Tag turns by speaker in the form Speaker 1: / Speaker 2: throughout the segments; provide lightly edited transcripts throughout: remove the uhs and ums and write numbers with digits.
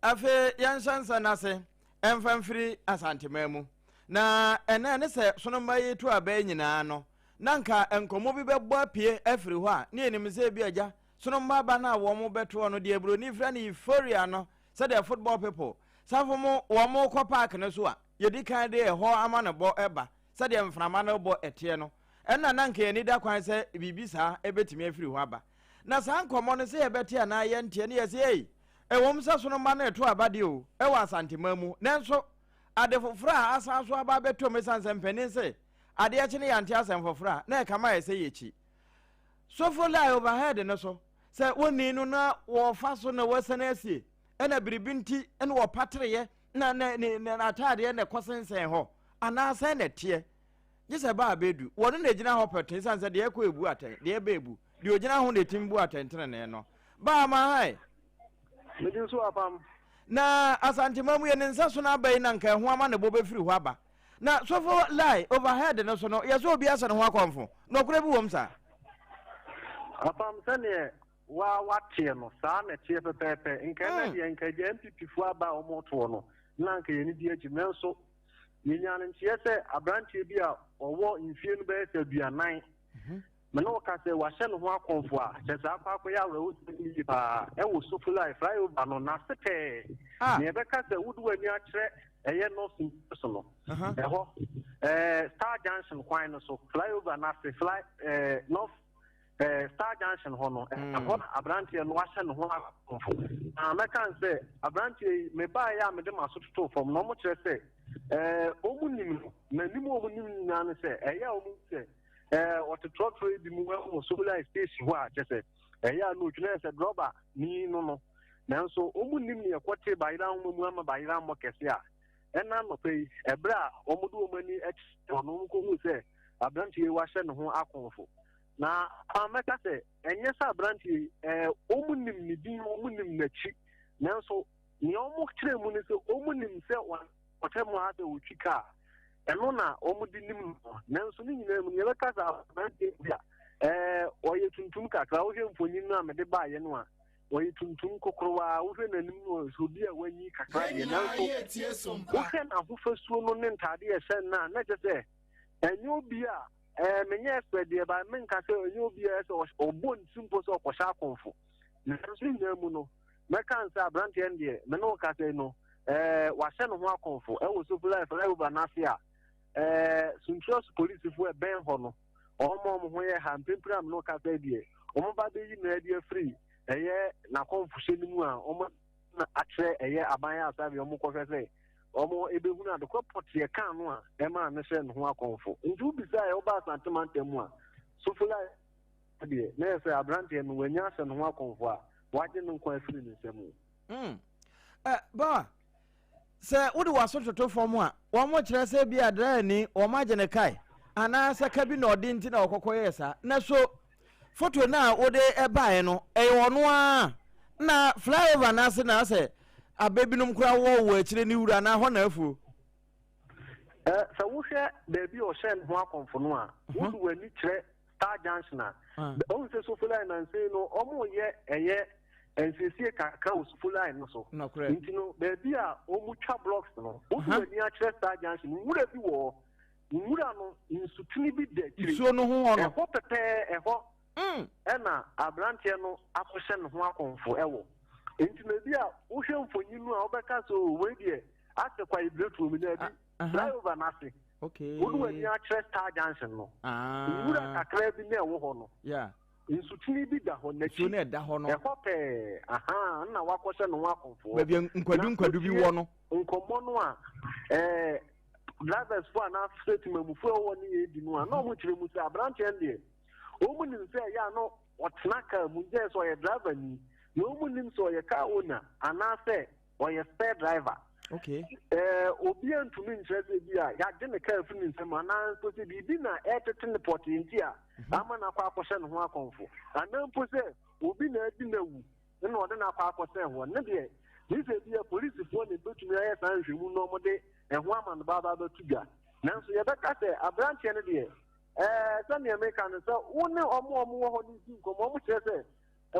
Speaker 1: afe yanshansa nase emfamfiri asantememu na ena ne se sonoma yetu aba nyina no nanka enkomo bi bebo apie afiri ho a ne enim se bi agya sonoma ba na wo mo beto no de ebro ni fra ni euphoria no said the football people safo mo wo mo ko park ne so a yedi kan de ho ama ne bo eba said the mframa no bo ete no ena nanka ye ni da kwan se bibi sa ebetimi afiri ho aba na san komo no se ebete na ye ntie ne ye se ei ewom sa sonoma na eto abade o ewa asantemamu nenso ade fofra asanso aba beto me sanse mpeni se ade achi ne yante asem fofra na kama ye se yechi so for lie overhead no so se woni no na wo fa so na wasana asie ena biribinti ena wo patreye na atade na kosensen ho ana sa na tie gise ba abedu woni na gina ho pete sanse de ekọ ebu aten de eba ebu de ogina ho na timbu atentene ne no ba ma hai
Speaker 2: Medin so apam
Speaker 1: na asantemamu ye nsa so na bai na nka ho ama ne bo befiri ho aba na so for lie overhead no so no ye so obi asa ne ho akonfo no kure bi wom sa
Speaker 2: apam sane wa watie no sa na tie pepepe nka na de nka je MPP fu aba o moto no na nka ye ni di achi menso ye nya ne tie se abrantie bi a owo mfie no be se duanan Mano ka se wa hye no ho akonfo a che sa akwa ya we usini pa e wo so fly over no na sete ne be ka se wudu wani a kire eye no so no ho Star Junction kwan no so flyover na se fly north Star Junction ho no ho abrantie no wa hye no ho akonfo na me kan se abrantie me ba ya me de maso toto from no mo kire se omunim na nim omunim na ne se eye omu se what the truck trade the move was so like station wa just say ya no tuna say rubber ni no nanso omunim ne yakote bayira mu ama bayira mo kese a ena no pay ebra omudu omani ono ko hu say abrantie wa hye no ho akonfo na ameka say enye say abrantie omunim ni din omunim na chi nanso ni omu kire mu ni say omunim say whatever ha say uchika eno na omudi nim nanso ni nyina mu yebe kasa banti bia oye tuntum kakra wo hemfoni no amede baaye no a oye tuntum kokrowa wo hwe nanim no so bia wanyi kakra ye nanso wo hwe na hofasuo no ne ntade ye hye na je enyo bia menye espede ba menka se enyo bia se obon simpo so okosha konfo nanso nyina mu no meka nsa abranti ende me no ka se no wa hye no ho akonfo wo so fly over na afia Suntrust police for ben hono omo ho ye ha mpempram no ka ba die omo ba be yi na die free eye na confusion mu a omo na atre eye aban asabe omo ko fese omo ebehu na de ko potie kan no a e ma ne hye no ho akonfo ndu bisa e oba santemantemu a so fula die na se abrante no wanya hye no ho akonfo a waje no ko afiri ne nsemu
Speaker 1: ba se wode waso toto fom a wo mo kire se bi adra ni wo ma gene kai ana se ka bi na odi nti na okokoye sa na so photo na wode e bae no e wono a na flyover na se abebinum kura wo akire ni wura na ho na afu
Speaker 2: se wo hwe baby o hye ho akonfo no a wo wani kire Star Junction a o se so fly na se no omo ye eye NCC ka usufula eno so ntino baby a omutwa blocks no wo ni a kire Star Junction wura bi wo wura no insutini bi de kire
Speaker 1: so no ho ono
Speaker 2: ho pepe ho ena abrantie no akohye no ho akonfo ewo ntino bi a wo hwe mfonyi no a obeka so we die ase kwa ibretu mi na bi flyover na se
Speaker 1: okay
Speaker 2: wo ni a kire Star Junction no wura kakra bi na wo ho no
Speaker 1: yeah
Speaker 2: insutini bi da ho na
Speaker 1: chi na da ho no
Speaker 2: ekope na wakose no wakonfo
Speaker 1: ba bi nkwadu bi wo no
Speaker 2: nkomo no a drivers for na statement mu fo wo ni edi no a na mo kire mu se abrante ende o mu nim se ya no otena ka mu je so ye driver ni no mu nim so ye car owner ana se o ye spare driver
Speaker 1: okay
Speaker 2: obi antumi ntrese bi a ya de ne car funi nsem ana so se bi na etete ne port nti a ama na kwa akose no ho akonfo ana mpo se obi na adi na wu na ode na kwa akose ho ne de this be a police for the betumi aye san hwemu no mo de ho ama no baba ba tuga nanso ye beka se abrante ne de se ne America no so wo ne omo wo ho ni nkomo mo kire se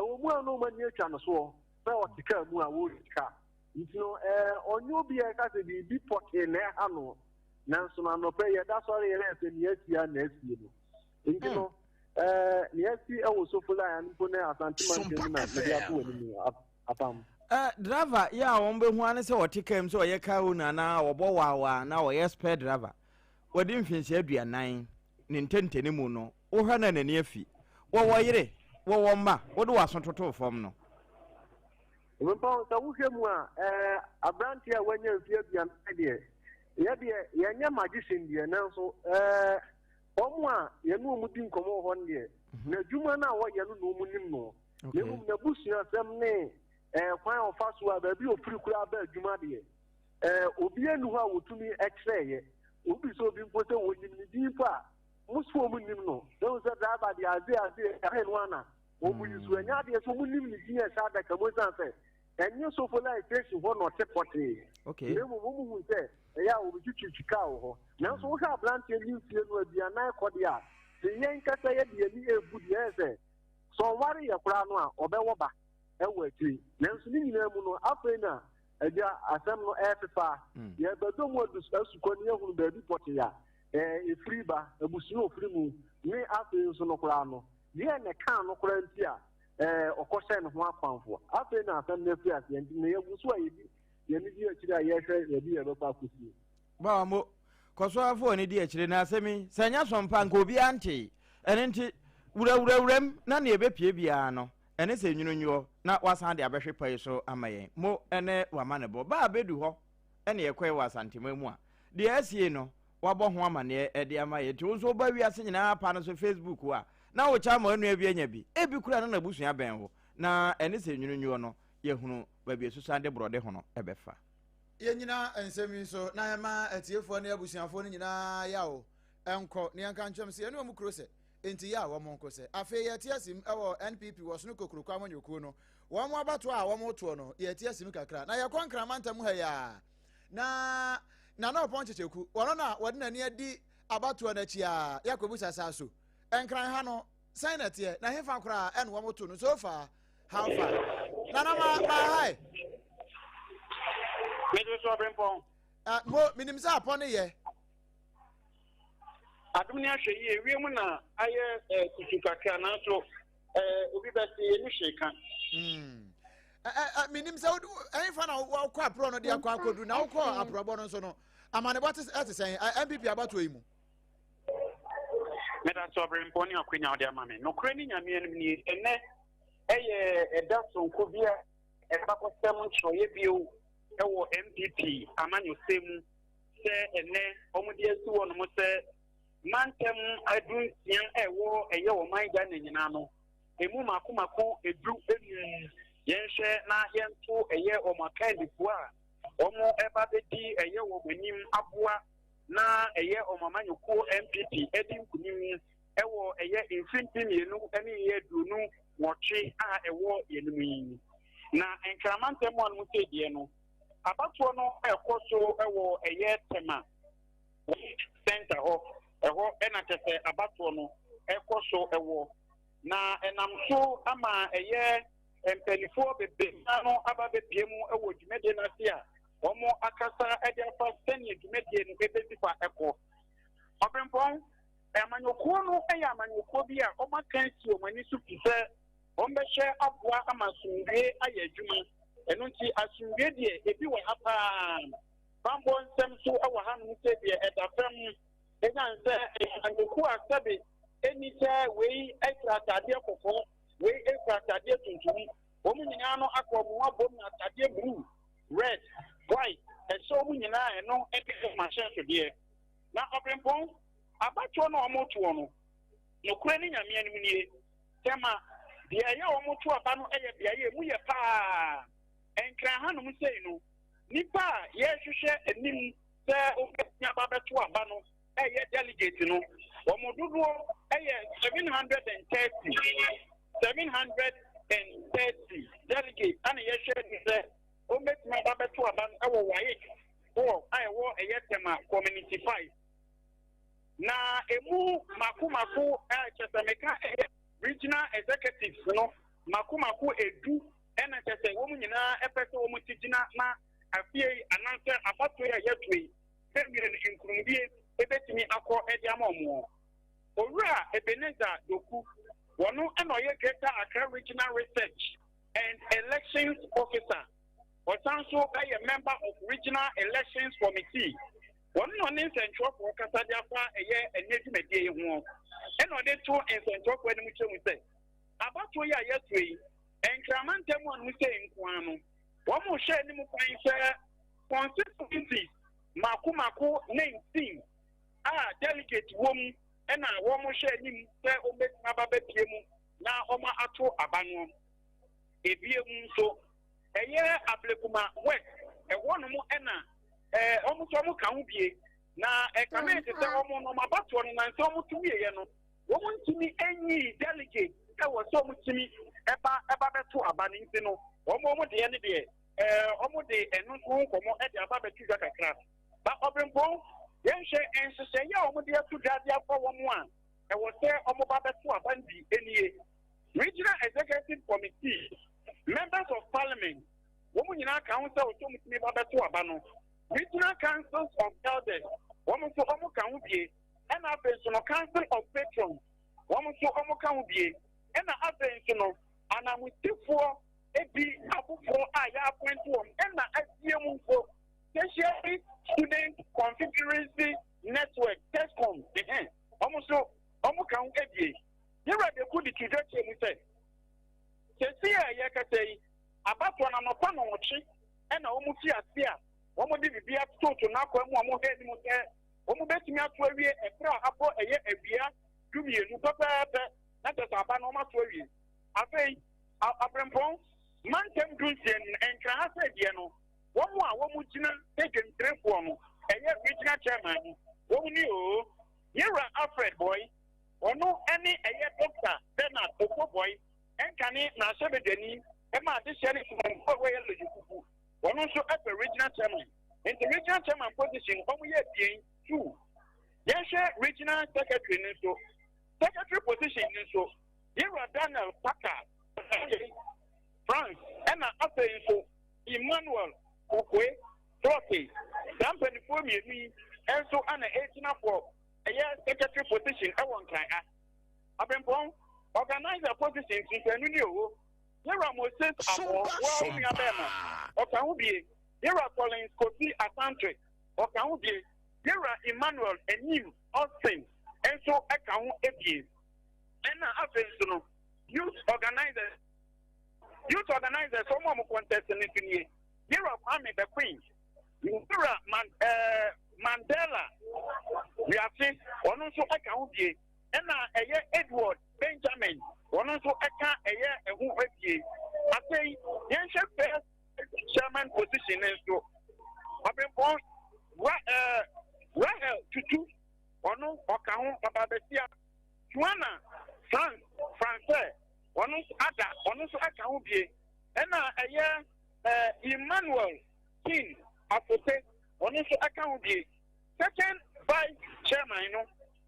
Speaker 2: wo mu anu ma ni atwa no so se o tika mu a wo tika no onyo bi e ka se bi poke na ano nanso na no pay da sorry ele se ni atia na asie no nti no ni asi e wo so fula ya npo na asanteman ke na me dia ko ni apam
Speaker 1: driver ya won be hu ane se wote kam se oye ka una na obo wawa na oye spare driver wodi mfinse aduanan ne ntentene mu no wo hwa na nani afi wo yire wo mma wo do waso toto fom no
Speaker 2: Wempa sa wuhwemu a abranti a wanya mfie bian de ye nya magician de nanso omo a ye no mu di nkomo ho de na dwuma na wo ye no mu nim no ye mu na busua asem ne kwan ofaso a ba bi ofiri kura ba dwuma de obi anu ha wotumi exre obi so bi mpote wo nim ni di pa muso mu nim no do se driver de aze ka he no ana o mu yisu anya de so mu nim ni di e sa da ka mo san fe enye so for like take ho no te pote
Speaker 1: okay
Speaker 2: ne mu hu se ya o bi chichika ho na so wo ka plant ni fie no bia na ekode a se yen kasa ye de ni ebu de se so ware ye kura no a obewo ba ewo ati na so ni nyina mu no afei na eja asem no efefa ye bedo mo du asuko ni ehunu ba bi pote ya efiri ba ebusu ofiri mu ni afei so no kura no ye ne kan no kura nti a okose no ho akwanfo afei na asem na fi ase nti na yebusu a ye ni di akiri a ye hwe ye bi ye ba kusi
Speaker 1: ba mo koso afo ni di akiri na asemi sanya sompa nka obi ante ene nti wurawuram na na ebepie bia no ene se nwununwo na wasan de abehwe pai so amayen mo ene wamanebo ba bedu ho ene yekwe wasantema mu a de asie no wabɔ ho amane e de amaye ti wo so ba wiase nyina pa no so Facebook a na wo cha ma anu abi anya bi ebi kura na busua ben ho na ene se nwununwo no yehunu ba bi susande brode ho no ebefa
Speaker 3: ye nyina ensemi so na ma atiefo na abusuafo no nyina yawo enko ne yanka ntwem se ene mu kuro se enti ya wo monko se afi ye tiasim ewo NPP wo so no kokuru kwa manyoku no wo mo abato a wo mo to no ye tiasim kakra na ye konkra mantam ha ya na opon checheku wono na wode na ne adi abato na chi a yakobu sasa so enkran ha no signet ye na hefa kra en wo mo to no so far how far na ma hi
Speaker 4: me do so brempong
Speaker 3: mo minim sa apon ye
Speaker 4: adum ni ahwe yi ewie mu na aye kutukaka na so obi besi ni sheka
Speaker 3: minim sa en fa na wo kwa pro no de akwa akodu na wo kwa aprobo no so no amane bot etesen MPP abato yi mu
Speaker 4: meta so brempong ni akwenya ode amame no kra ni nyame enum ni ene eda sonko bia bakosem choye bio ewo MPP amanyo semu se ene omudi esi wo no mo se mantem adun sian ewo eye wo man ga nyina no emu makomako edu enu yenhwe na yento eye o makandifo a omo eba bedi eye wo manim aboa na eye o mamanyoko MPP edi nkunim ewo eye infinity enu ene ye dunu wochi a ewo yenumi na enkramantem won mu tedie no abato no ekoso ewo eye tema center ho eho ena tese abato no ekoso ewo na enam so ama eye empelifo bebe no ababe piemu ewo dwumede na sia omo akasa ede afa senie dwumede no ebesifa eko obrempong amanyoko no amanyoko bi a omakansi omani so pise ombehye aboa amasungwe ayadwuma eno nti asungwe de ebi wa apa bambo nsem so ewo hanu sebie edafam enanse anyoko asabe enita wei extra tade kokko wei extra tade tuntum omu nyina no akọmu abom na tade blue red white eso omu nyina eno ekeke machine so de na obrempong abacho no omoto no nokure ni nyame anim nie tema de eye omoto aba no eye bia ye mu ye pa enkra hanum sei no nipa ye hwehwe anim se obetnya babeto aba no eye delegate no omodudo eye 730 delegate ana ye hwe se obetnya babeto aba no ewo waye ayewo eye tema community 5 na emu makumako chesemeka regional executives no makumako edu and I say, woman, you know, a person woman teaching na a fear and answer about to a yet way. Then we include a bit me a call at Yamamo. Ora Ebenezer Doku, one and I get a regional research and elections officer, or also by a member of regional elections committee. One on in Central for Casadiafa a year and native day one, and on the two in Central when we say about 2 years yesterday, and Cramantemo and we say in Kwano. One more share him consistency, Makumako name team, delegate woman. And I want to share him, say, Obet Nababe Piemu, now Oma Ato Abano. A beer so a year applicuma wet, a one more enna, almost almost can be. Now a command is a woman on my baton and so much to me, woman to me any delegate, that was so much to me, about to abaning, you know, one moment the end of the day, almost the and not home at the Ababe to that class. But Obrempong. Yes, and to say, yeah, we have to gather for 1 1. I was there on Mobile to Abandi, NEA. Regional Executive Committee, members of Parliament, women in our council, so much me Baba to Abano, regional councils of elders, women to Omo Kamubi, and our personal council of patrons, women to Omo Kamubi, and our personal, and I'm with 2 4 a B Abu 4 I appoint one, and I see a for tertiary student confederacy network TESCOM almost almost can get here are the good to get we say see I can say about one and upon watching and almost here one did be up to now come one more head almost bet me out to a year a beer to me you papa that is about normal to you I say Abrempong man can do and can say one more taken 3 for me, and yet regional chairman. One new, you're an Alfred boy, or no any a yet doctor, then a boy, and can it now serve the knee, and my decision from way one also at the regional chairman. In the regional chairman position, only yet being 2. Yes, regional secretary, so secretary position, so you're a Daniel Packer, France, and after so Emmanuel. Okay, okay. Company for me, and so an 18 for a year secretary position. I want I've been born, organize a position since I knew you. Here are Moses, or can be here are Collins, Kofi, Asante, or can be here are Emmanuel and you, Austin, and so I can be. And I have to youth organizers, someone contest in it. Here are Kwame the Queen. Here are Mandela. We have seen one also a county. And Edward Benjamin. One also a year who I say, yes, first chairman position is to. I've been born. Rahel Tutu. One or count about the Sia. Juana France. One also a county. And a year. Emmanuel King Apote, on his account, second vice chairman, you know,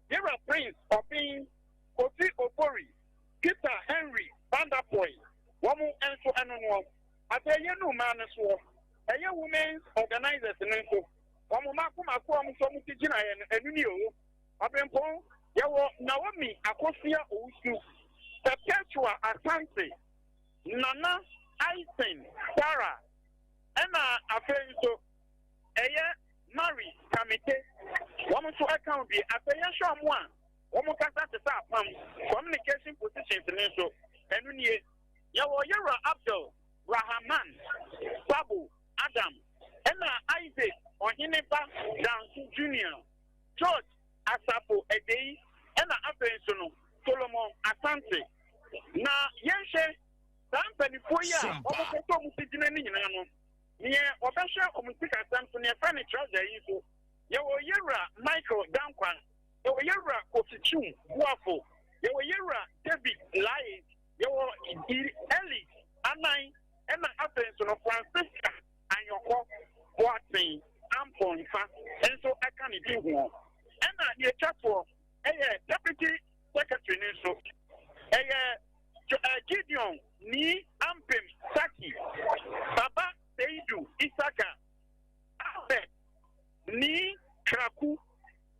Speaker 4: there are Prince of being Kofi Opori, Peter Henry Vanderpoy, Wamu and so on. I tell you, no man as well. A young women's organizers and so. Wamumaku Makum, some Tijina and Unio, Abrempong, Yawa Naomi, Akosia Usu, Perpetua Asante, Nana. Einstein, Sarah, and I feel so. Mary, Kamite, woman to account be a show one. Woman can start the communication positions in so. And when you're Abdul, Rahman, Babu, Adam, and Isaac, or Hineba, Dansu Junior, George, Asapo, a day, and I Solomon, Asante. Now, Yanshe. Company 4 years, almost a total citizen. Near official community assembly near furniture, there is Yera Michael Dankwan, Yera Kofichum, Wafo, Yera David Lyons, Ellie, Anai, and the absence of Francisca, and your call, Watson, Ampon, and so I can't do one. And the chat for a deputy secretary, so a Gideon. ni Ampem Saki, Baba Seidu Isaka, Abe, ni Kraku,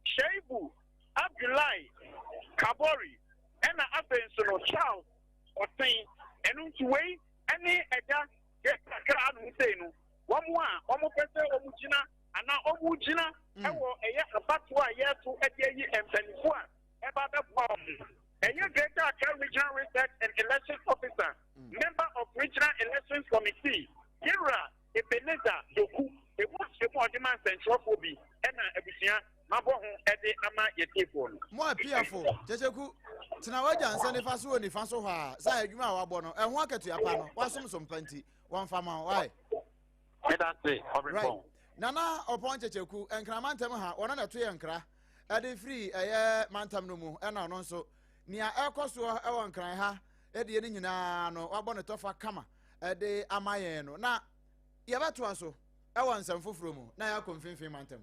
Speaker 4: Shaibu, Abdullahi, Kabori, Ena Abensono Charles, Otain, Enuntuwei, any Eda, Gekakra Musenu, one person Omujina, and now Omujina, Ewo, a Batwa, Yetu, Eddie, and Penifua, about the bomb. And you get that regional research and election officer, member of regional elections committee, Yira, Ebeneza, Doku, a watch the more demand central phobia, and a Busia, Mabo, Eddie, Ama, Yetipon.
Speaker 3: More fearful, Jajaku, Tanawaja and Sandy Fasu and Fasoha, Say, you are Bono, and walk at your panel, was some plenty, one farmer, why?
Speaker 4: That's it,
Speaker 3: right. Nana upon Jajaku and Kramantam, one and a tree and cra, at the free a mantam no and also. Nia ekoso ewo nkran ha e de nyina no wabone tofa kama e de amaye no na ye beto aso ewo nsam foforo mu na ya konfinfin mantam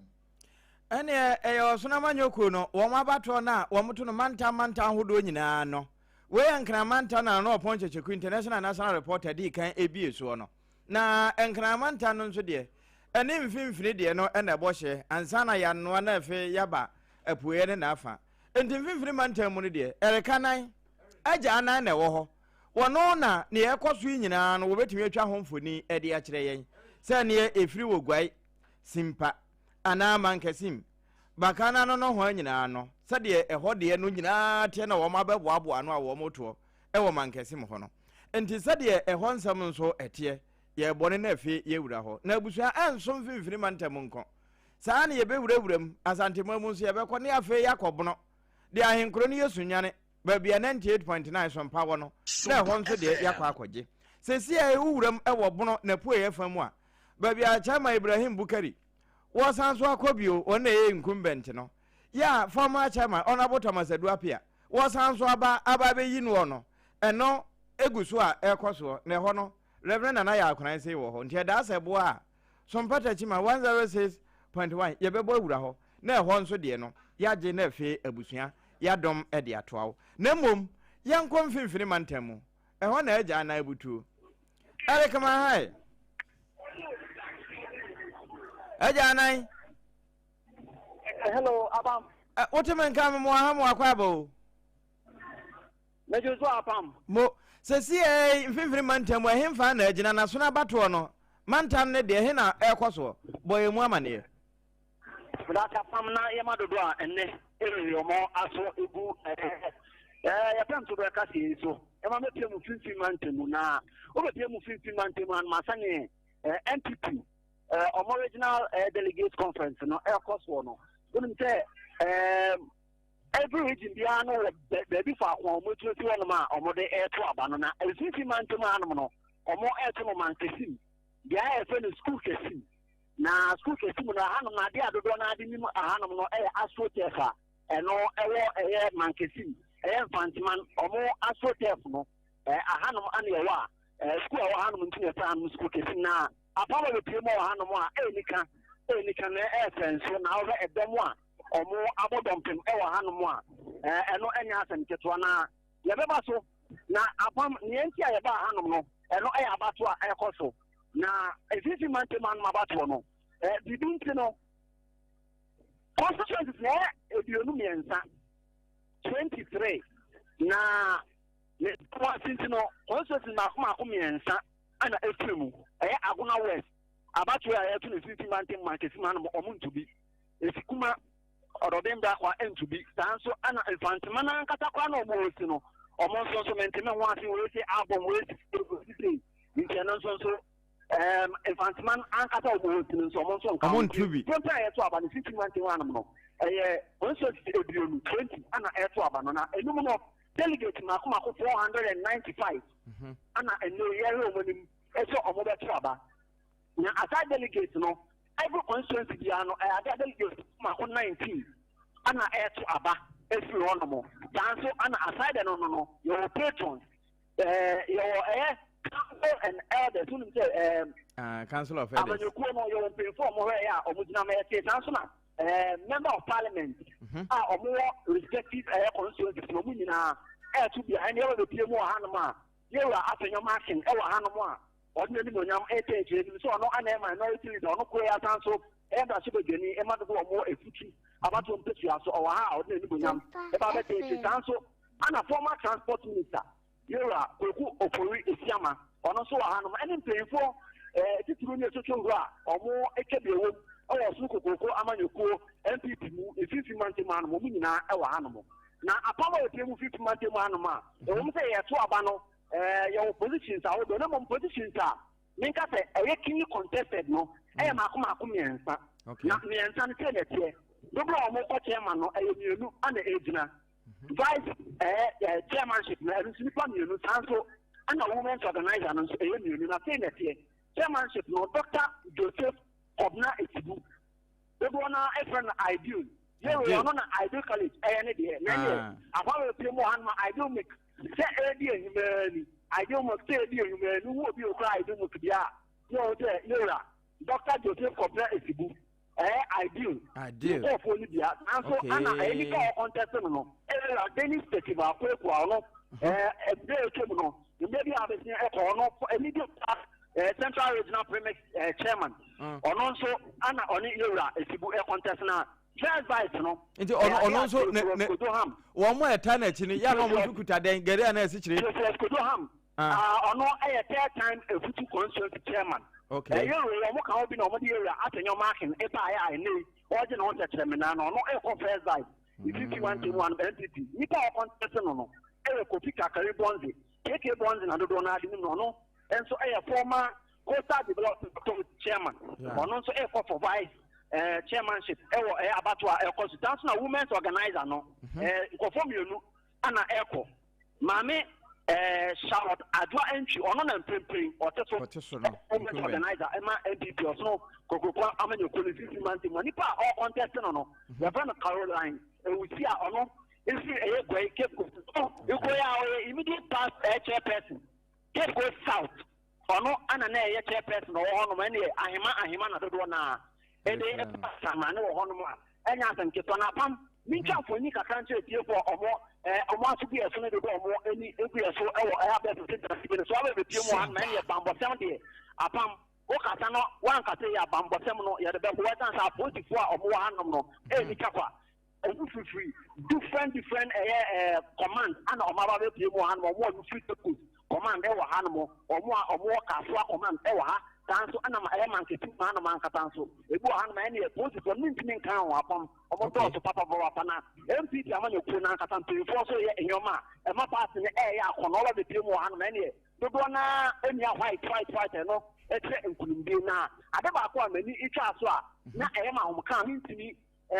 Speaker 1: ene eyo so na manyoku no wo mabato na wo muto no manta hodo nyina no we nkran manta na no Oponchecheku international national reporter di kan ebie so no na nkran manta no nso de ene mfimfini de no ene bohye ansa na ya no na afi yaba apuye ne na afa entimfimfini mantam mu ne de erekanan agya anan na ewo ho wono na ne ekoso nyina no wo betumi atwa ho mfoni e de akire yen se ne efiri wogwai simpa ana mankasim bakana no ho nyina no se de eho de no nyina te na wo mabeboabo ano a wo moto e wo mankasim ho no enti se de eho nsam nso ete ye bone na afi ye wura ho na abusua enso mfimfini mantam nko saa ne ye bewurawuram asantemamu nso ye bekọ ne afi yakobono de ahenkro ne yesunyane babia 98.9 SOMPA no na ho nso de yakọ akọje sesi a ewuram e wo bono na pu ye famu a babia chama Ibrahim Bukari wo sanso akobio ona ye incumbent no ya former chairman honorable Thomas Eduapia wo sanso aba be yi no no eno eguso a ekoso na ho no Reverend Nana ya akran sei wo ho ntia da asebo a SOMPA tachima 106.1 ye bebo ewura ho na ho nso de no ya je na afi abusua ya dom e de atoawo na mom ya nkom finfini mantamu e ho na agya na abutu are kama hai agya nai
Speaker 2: hello Apam
Speaker 1: otemen kam mo ha mo akwabo
Speaker 2: mejo so Apam
Speaker 1: mo sesi finfini mantamu hemfa na agina na so na bato no mantam ne de he na ekoso boye mu amane
Speaker 2: Data Pamna Yamadoa and Eliomo Aso Ibu Yapam to the Cassi so Emma 50 Mantemuna over 50 Manteman Masani NPP original delegates conference no air course one wouldn't say every region piano baby for one much or more air to Abanana 50 Mantemano or more air to Mantesim the IFN school casing na school kesimu na hanum na dia dodo na adi nimu hanum no astrotefa eno ewo mankesim fantiman omo astrotef no hanum ane ewa school ewo hanum ntine fa hanum school kesim na apama be pimo hanum a enika na senso na owe edem a omo abodompem ewo hanum a eno enya asem ketwa na yebeba so na apam nienti a yeba hanum no eno abato a ekoso na efisi manteman mabato no bidunti no constituencies na edionu miensa 23 na ne constituency no constituencies na kuma miensa ana efremu aguna west abato ya yetu ne fisi manteman kesima no omuntubi efikuma ododemba kwa entubi sanso ana elfantemana nkata kwa no omosi no omonso so menteme ho ase wo se abom wo se intena so Infantiman ankata obotin so monso nka
Speaker 1: amontubi
Speaker 2: pempa yeto aba ne 51 no onso edionu 20 ana yeto aba no na enum no delegate na kuma ko 495 ana eno yere omonim eso omobeto aba na asa delegate no every constituency dia no ada delegate kuma ko 19 ana yeto aba efi hono mo danso ana aside no your patrons your and elders who say
Speaker 1: council of elders
Speaker 2: you perform member of parliament or more respective constituencies no mean to be any other PMO Hanama
Speaker 4: you are after your marking, Hanoma, ordinary Monyam, so no an minority, no queer so, and I should begin a mother more a future about to put you or how ordinary Monyam, about the council, and a former transport minister. You are Opori Isiama, or no so Hanum, and paying for Titunia or more Ekebio, or Suko, Amanyoko, MPP, if 50 months man, Mumina, our animal. Now, a power of 50 months manoma, the woman say a 2 abano, your positions are the number of positions are. Minka say a king contested no, a Makumians, not me and San Kennedy. Double or more chairman, a new and the agena. Vice chairmanship, you Sanso, and a woman's organizer, and a union of chairmanship, no Dr. Joseph Obna Etibu. The one I friend ideal. Yeah, we are not an ideal college, any day. About a few more, I do make say idea humanity. I don't make say idea humanity. Who will be a cry? Do look there. No, Dr. Joseph Obna Etibu. Ideal. Oh, for Libya. And so, Anna, any contest, no. Dennis Festival, Quaquano, a day criminal. You maybe have a corner for immediate Central Regional Premise Chairman. Or also, Anna, on Ira, a Tibu contest now. Just by no. Into also, one more eternity, Yamamu Kuta, then get an essentially. Kudoham. Or no, a third time a future consul chairman. Okay. You know, be no area after your marking, if I knew, or the non terminal, or no air confess side. If you want to one entity, you can't contest no. A Kopika Caribonzi, take a bonds and Donald no. And so a former Costa development chairman, or also a for vice chairmanship, about a constitutional women's organizer, no. Conform you, Anna Echo. Mame. Charlotte Adwa entry or non pimping or organizer Emma MPP or so Coco Amanyo Police Manti Manipa or contestant or no. The friend of Caroline we see or no is a way kept you go immediate past chairperson. Kept go south or no and an chairperson or on many Ahima Dona and they Saman or Honoma and Yasan Kitana Pam. Minka for Nika country for or more to be a senator or any so I have that so I will be one many a bamboo 70. Apam Okatano, one Katia Bambo Semono, yet the weapons are 44 or more no any kappa. Free different command and or Mara one or more free to put command ever animal or more Kaswa command ever. Tanso ana man ke tu man katanso ebu han man e post for mintin kan wa pam omo to papa bo pana MPP amanyo ku na katanto for so ye enyoma e ma pass ne e ya kono wa be mu han man e do na emia white no e tre enkulumbe na ade ba ko amani itwa so a na e ma hom kan mintini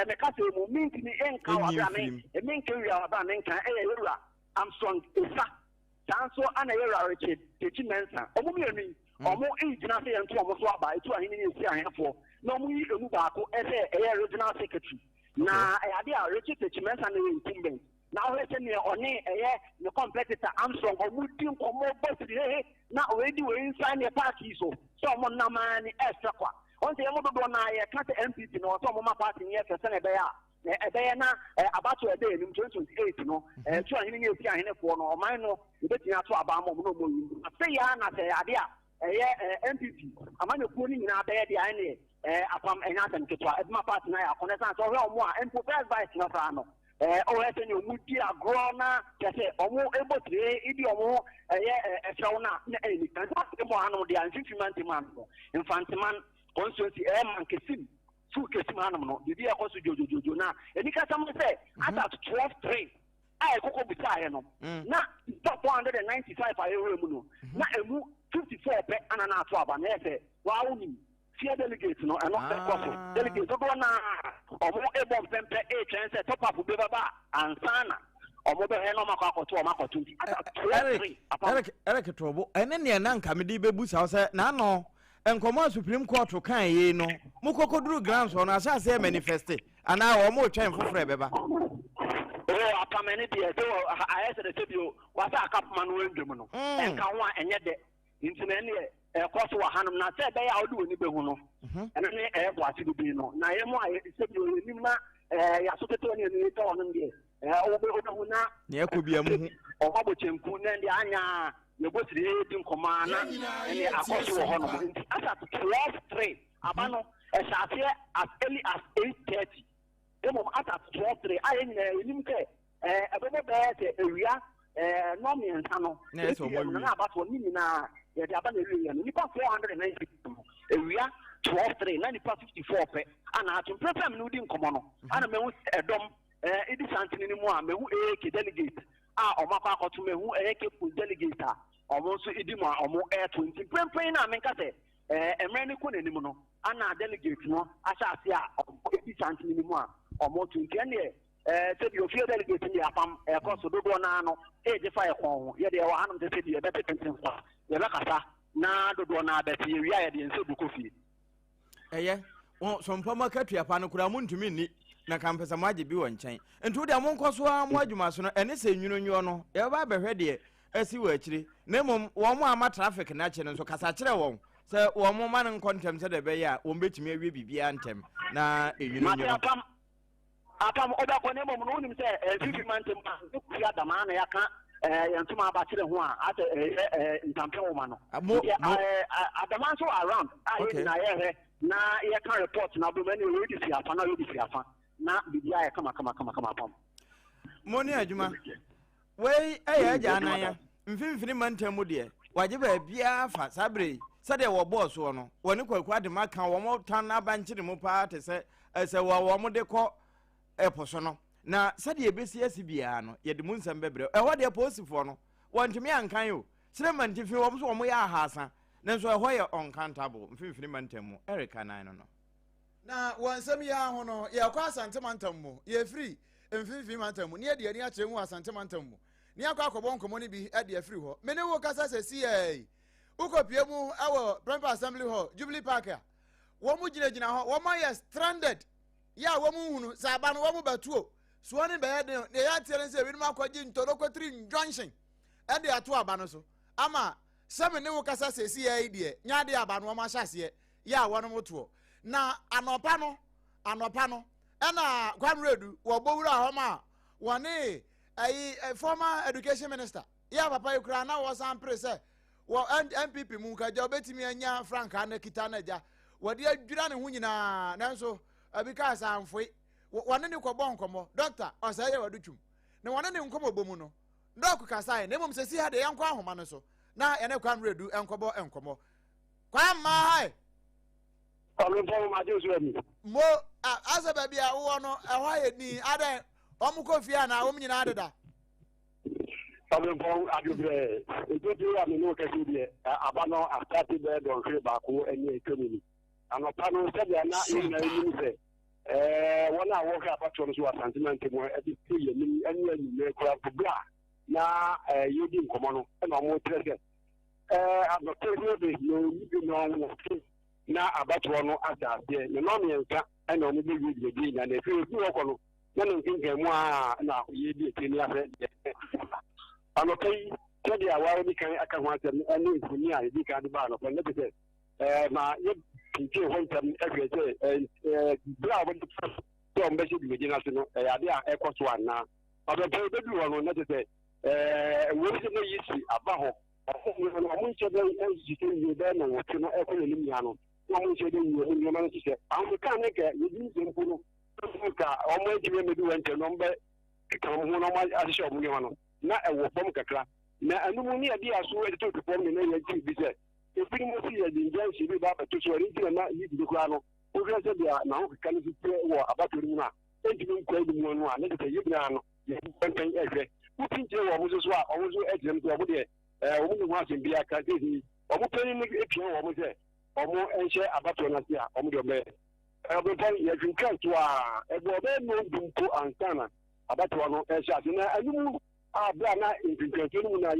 Speaker 4: me ka se mu mintini enka wa ba me e minka wi wa ba me kan e yewura am strong isa tanso ana yewura Richard techi mensa omo mi Omo regional say and to aba itu ahini ni si ahefo na omo yi enu baako ese regional secretary na ade a Richard Techimensa na incumbent na o hete ne oni ne competitor Armstrong omo din komo both na we di we inside the party so omo na man ni extra kwa onte yemo do na ye kata MPP no so omo ma party ni efese na be ya ebe na abato ede ni 2028 no tu ahini ni si ahefo no o man no ebeti ato aba mo no mo yi say ya na say ade a MPP amanya kuoni nyina be de ane apam enyatan ketwa edma party na ya konesa so we omo a employers vice na fa no o hete ni omu di agro na kese omo ebotre idi omo efew na eni kan so mo anu de anfifimanti man no infantiman constituency man kesim su kesim hanum no bibi akoso jojojojo na eni ka sam se at 12-3 ai koko bitaye no na top 195 ayewe mu no na emu 54 pe anana ato aba na efe wa woni fear delegate no eno ekofo delegate go na omo ebom pempe e chance top up be baba ansana omo be he no makoto o makoto
Speaker 1: Eric Trobo ene ne na nka me di bebu sa se na no enkomo Supreme Court kan yi no mukokoduru grounds on asa se manifest ana o mo twen foforo beba
Speaker 4: apamani de do ayese de tebio wasa akapman wendum no enka ho enye de intine ne koso wa hanum na se be ya odi oni be hu no ene ne bo ati bi no na ye mo ayese bi onim na ya so teto ne ni to no de o be hu na
Speaker 1: ne akobia mu
Speaker 4: o mabo chenku ne de anya ye go tiri e din komana ene akoso wo hono mo nti asa 12:3 abano e shafe as early as 8:30 emo ata 12:3 aye nyina enim ke ebebe be ewia no me nsa no na abato ni nyina ye de aba na ewia no nipa 490 ewia 12:3 na nipa 54 pe ana ato prepare me no di nkomo no ana mehu edom edi santini ni mu a mehu AK delegate a omaka akoto mehu AK delegate a omo so edi mu a omo 20 prempren na menka se emre ni ko nanim no ana delegate no acha ase a edi santini ni mu a omo 20 ne se bi ofie delegate ni apam koso dodo na no je fa ekon ye de wa anum se bi e bete pentin kwa ye be kasa na dodo na bete ye wia ye de nse buko fie
Speaker 1: so mpama katua pa no kura muntumi ni na kampesa maje bi won nkyɛn ntu de mo nkoso a mo adwuma so no ene se nwunonwo no ye ba behwe de asi wa akiri na mom wo mo ama traffic na kye no so kasa kyerɛ won sɛ wo mo ma no kontem sɛ de be ya wo betumi awie bibia ntem na enwunonwo
Speaker 4: apam oda ko ne mom no nim sɛ fifi mantem ku ya dama na ya ka yantuma aba kyerɛ ho a ata ntampe wo ma no adama so around ayi na ye na ye kan report na do many we di afa na we di afa na bibia ya kama pam
Speaker 1: moni adwuma we aja ananya mfimfini mantamu de waje ba bia fa sabre sade wo boss wo no woni kwakwa de maka wo mo tan na bankyere mu pa te se wo mo de kɔ eposo no na sade ebesi asi bia no ye de mu nsam bebre ho de posifo no wontumi ankan o sire mantifi wo so wo mo ya ahasa nanso ho ye uncountable mfimfini mantamu Erika nan no
Speaker 3: na wansam ya ho no ye kwa asante mantamu ye free mfimfini mantamu ne de ani akyere hu asante mantamu ne akwa akɔbɔ nkomo ne bi de afiri hɔ mene wo kasa sɛ CA ukopie mu awo Brempa Assembly Hall Jubilee Park a wo mu gyina hɔ wo ma ye stranded ya wo mu hunu saba no wo mu batuo so ne be de ne ya tiere sɛ bi no akɔgye ntodokotri junction de ato aba no so ama sɛ mene wo kasa sɛ CA de nya de aba no wo ma hyase ya wo no moto na anopa no ɛna kwamredu wo bowura hɔ ma wone former education minister ya papa yukra na wo sampre se wo MPP mu ka ja obetimi anya franka na kita na ja wode adwira ne hu nyina nanso abika sanfoi wone ne kɔbɔ nkomo doctor osaye wadutwum na wone ne nkomo bomu no doc kasaye na mom sesi ha de yankɔ ahoma no so na ene kwamredu enkɔbɔ enkomo kwamma hai mo asa ba bia wo no ɛhɔ yɛ ni ada omukofia na omnyina adeda
Speaker 5: Bono adiobre ejojo ya me no kesi de abano after the don free back wo any economy anopa no se bia na ina ni se wona wo ka pato no so asantiment mo e bi ye ni anya ni me kura bubla na yodi nkomo no e no mo trese advocacy de no ni no na abato no ada de ne no me nka e no mo bi bi na na fi wo ko no nanu nkinkan mu a na ye bi etini afa ano kai tedi awawo ni kan aka ho asem ani nkuni a ye kan de ba no ko ne be ma ye pinche ho ntam efe bra wo to mbe shi bi gina so no ya de a ekoso ana odo pe be bi wo no ne te wo se no yisi aba ho no mo nche be enji ke ye be no wo no e ko ni mi ano mo nche de ye ni ma no se an kan ne ke ye bi se mpu no ka omo ejime medu wente no mbe ka mo no ma ahye omo ni no na ewo bom kakra na anumu ni ade aso e to bom ni na ye ji bi se e bi mo si ye di njan si bi ba to so ri na yi di kura no o gre se dia na ho ka ni fi wo abato ni na e di mo kwa di mo no a ne de ye bi na no ye pen ehwe wo tinje wo mo so a o mo so ejim to wo de o mo ni ho asem bi aka de o mo pen ni e pia wo mo se o mo enhye abato na se a o mo de me Everyone, you can come to a no dumpo and sana about one shot. And you are Brana in continuing and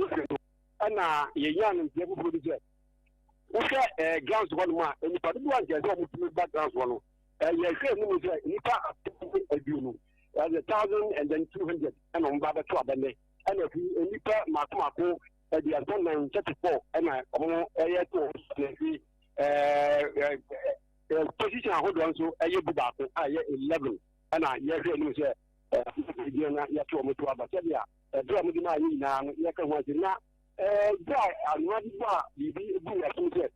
Speaker 5: ye young and devil producer. Okay, grounds one more, and if I do want to backgrounds one. Yes, Nipa a you as 1,000 and then 200 and on Baba Twab and if you Nipa Makumako at the Adon 34 and I almost position hold on so a year back 11 and I yes you say ya to mo to aba say ya do mo di na yi na ya ka ho na guy another bibi bu ya so say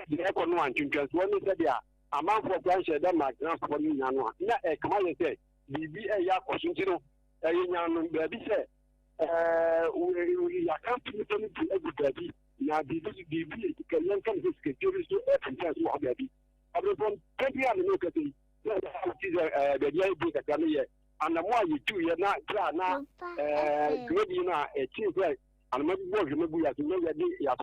Speaker 5: the economy and twintwan so ni say dia amanfo plan share that my transport ni nya no na kama ye say bibi ya kosunti no nya no ba bi say ya kan tu to ni everybody na bibi kan yan kan security so everything so obiabi abron pepi am no kati the dia bi ka kan ye and mo ayi tu ye na tra na grade na chi say and maybe work maybe ya to ya dey ya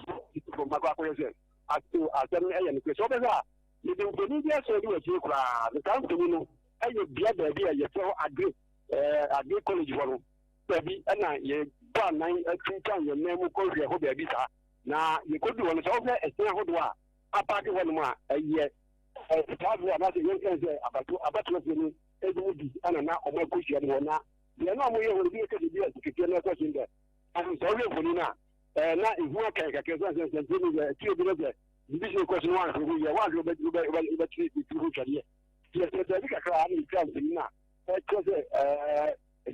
Speaker 5: from makwa say ato asem e ni so be za you do media so do e kura the kan to no e bia ba bia ye so agri college woro baby na ye ba nan atwinkan ye memu ko hwe ho ba bi sa na ye ko du won so be esen ho do a apake won mu a ye tabu na se yen kan se abatu ni edu bi ana na o ma ko hwe no na ye na mo ye ho bi ke bi a tikete na ko sinde and so we for na na ihu aka ka ke so ni ti obi le bi se ko so one hu ye one be ti hu chari ye se bi ka ka ani kan ni na ko se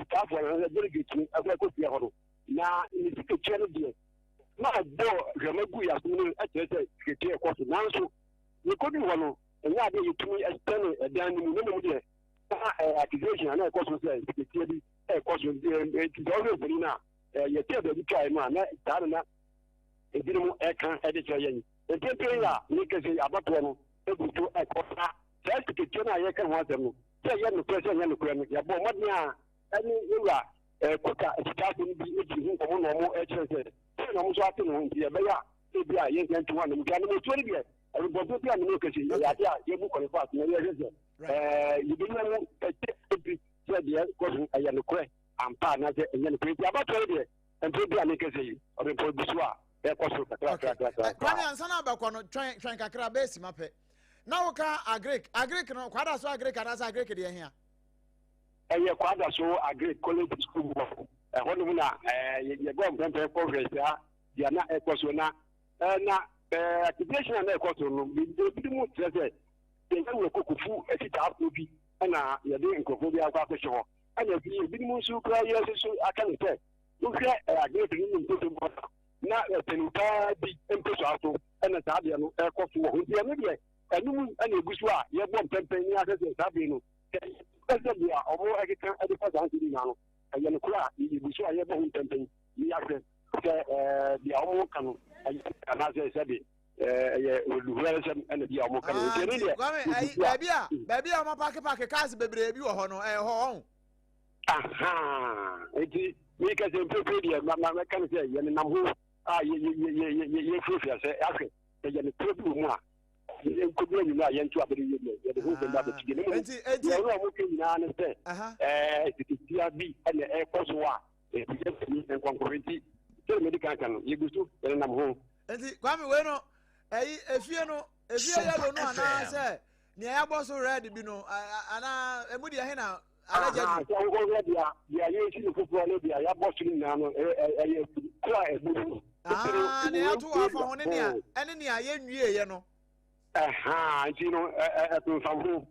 Speaker 5: staff wa delegate ni agba ko fi ho na ni ti ke no de na do remagu ya so ni a che se ke ko so na so ni ko bi wo no nya de yitumi external dan ni mu no de accusation na ko so se ke bi ko so ti do we na ye te be try no na ta na e bi mu e kan e de try yin e te pe ya ni ke se abato no e bu to e ko na se ke na ye kan ho asem no se ye no pressure ye no kura no ya bo modnia ani ura kuka staff ni bi e ji hu ko no mo e chere se na mo so ate no nti e be ya e bi a ye kan tu wan mo kan mo tori bi e bo bo bi a no ke se ya dia ye bu ko fa na ye se you be no e te se dia ko ya no kura ampa na se enye no kura abato de and to be a make say or the producer e ko so kakra
Speaker 3: kwani ansa na abakọ no twen kakra be si mape na wo ka agric no kwada so agric ada so agric de hia
Speaker 5: ye kwada so agric college school e ho no na ye go mpe progress ya dia na e ko so na na activation na e ko so no bi mu trese ye wo kokufu e ti ta obi na ye de nkofo bi akwa ko so ana bi mu su kra ye so aka ne te ukre agric ni nto na tenuta bi empeso ato na saade no e kofu ho dia no de enum na egusu a ye bom pempen ni asese saade no ese dia omo ekeka ade fa zanti ni na no ye no kura egusu a ye bom pempen ni ase dia omo kanu na se sabe ye oluhura se na dia omo kanu je ni de
Speaker 3: baby a omo park cars bebre bi wo ho no ho
Speaker 5: aha eti mi ka se pepe dia ma kan se ye nam ho ye frufia se afi ye ne problem mu a ko bi ni na ye ntu abere ye de ho be da be tige ne mu ye ro mo ke nyina ne se titia bi ene e koso a ye ni konkurrenti se medical kan ye gustu ye nam ho
Speaker 3: enti kwame we no efie ya lo no ana se ni ya boss red bi no ana emu dia he na
Speaker 5: alaja so ngo red ya ye si no fufu no dia ya boss ni na no ye kura e bu
Speaker 3: ne ya to afa ho ne nia ene nia ye nwie ye no
Speaker 5: nti no to famhu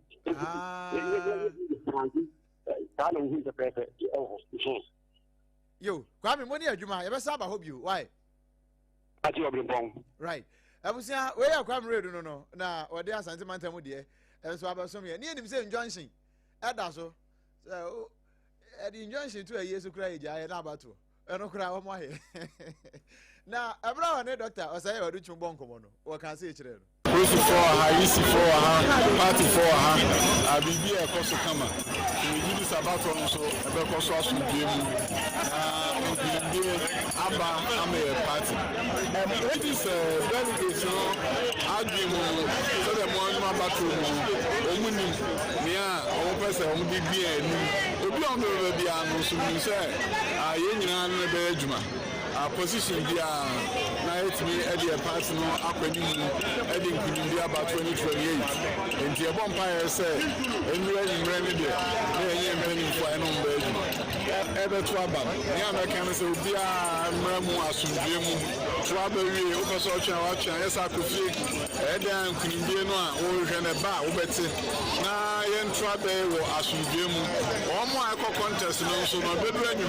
Speaker 5: ta no hu te pepe
Speaker 3: yo kwame mo ni adwuma ye be saba ho bio why
Speaker 5: ati OBREMPONG
Speaker 3: right abusia we ya kwame redu no na ode asante mantam de enso abasom ye ni enim se junction eda so edi junction to yesu kra eja na abato eno kra wo mo ahe na abra wa ne doctor o say wadu chumbo nkomo no wo kan say kire no
Speaker 6: Push for her, easy for her, party for her. I will be a cost kama. We do this about also a cost of some game. Abba, I'm a party. It is a delegate, argument, so the one about to Omuni, Mia, or person, Omdi, and Obi on the Biano, so you say, I ain't a bedroom. Position dia na it me e dey part no akwani mu e dey nkuni dia about 2028 enti e bon pair say enura nyimre ne dia na enye mpani fo e no mba e be to aba ni American say obi a mra mu asundue mu Trouble we also watch yes I could see Edan Kundiano or Geneva Ubeti. Na yen trouble or Asujemu. Or more contest no so no bedroom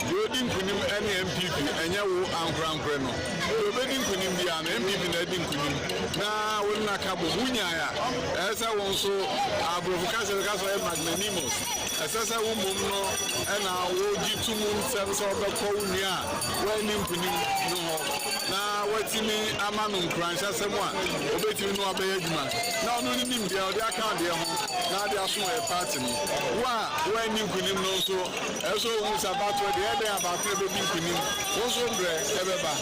Speaker 6: you didn't kunim any MPP and you and Grand Greno. You didn't kunim the MPP Nedin Kunim. Na will not have Bunya as I want so Abrovocas magnanimous. As I won't know and I will give 2 months service of the Konya when you no. Now, what's in me? Amanum crunch as someone. Obey you know a bedman. Now, no, need the other account there. Now, they are soon a party. Why, when you couldn't know so, as always about what the other about the baby couldn't also break ever.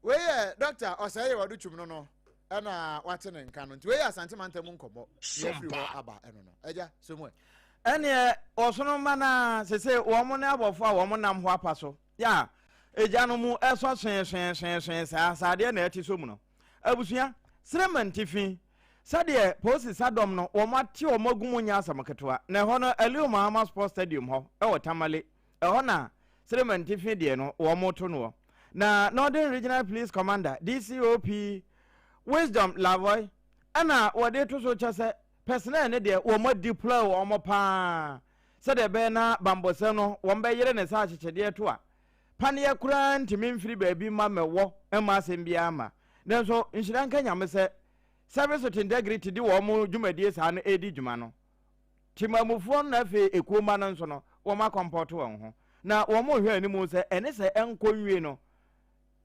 Speaker 3: Where, doctor, or say you do no. And what's in canon? Where are sentimental munkobo? Abba, I don't know. Eja, somewhere.
Speaker 1: And also no man, say, woman, about 4 woman, I'm wapaso. Yeah. Ejanomu eso shen sade na eti so mu no abusua sreman tifi sade posi sadom no wo mate o magumu nya asamketoa na ho no Aliu Mahama Sports Stadium ho e wo Tamale e ho na sreman tifi de no wo moto no na Northern Regional Police Commander DCOP Wisdom Lavoy ana wo de to so chase personnel ne de wo mo deploy wo mo pa sade be na bambose no wo mbe yire ne sa chechede to a Pania Kuran to Minfree baby mamma wo and mass in Biama. Then so in Sri Lanka Yamase service of integrity do more Jumadias and Eddie Jumano. Timamufon Nafe a Kuman and sono, or my comporto on her. Now, one more here anymore say, and it's a uncle Yueno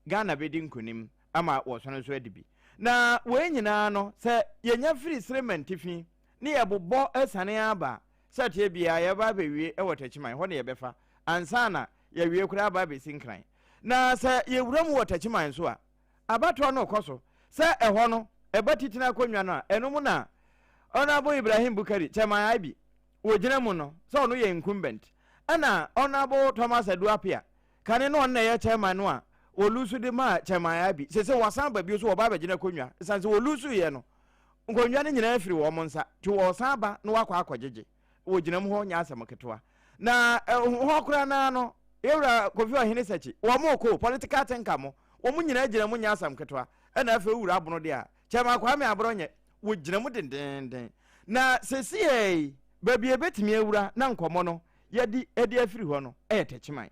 Speaker 1: Ghana bidding kunim, Ama was on his ready be. Now, when you know, say, you're free sremen tiffy, near Bo as an aba, such a be I ever be a water my honey befa, and Sana. Ya wie kura ba be sinkran na se ye wuram water chiman so a abato no koso se eho no e batitina konwa no a enum na Honorable Ibrahim Bukari chairman IB wogina mu no so no ye incumbent ana Honorable Thomas Aduapia kane no na ye chairman no a wolusu de ma chairman IB se wasan ba bi so wo ba bagina konwa sanse wolusu ye no nkonwa ne nyina afiri wo monsa ti wo san ba no wakwa akogege wogina mu ho nya asamketoa na ho kura na no Ewra Kofi Ohene Sachi wo mo ko political tenka mo wo mu nyina gina mu nya asam ketwa na afa wura abono de a chema Kwame Abronye wo gina mu dendenden na sesi baby ebetimi ewura na nkomo no yedi afiri ho no tachiman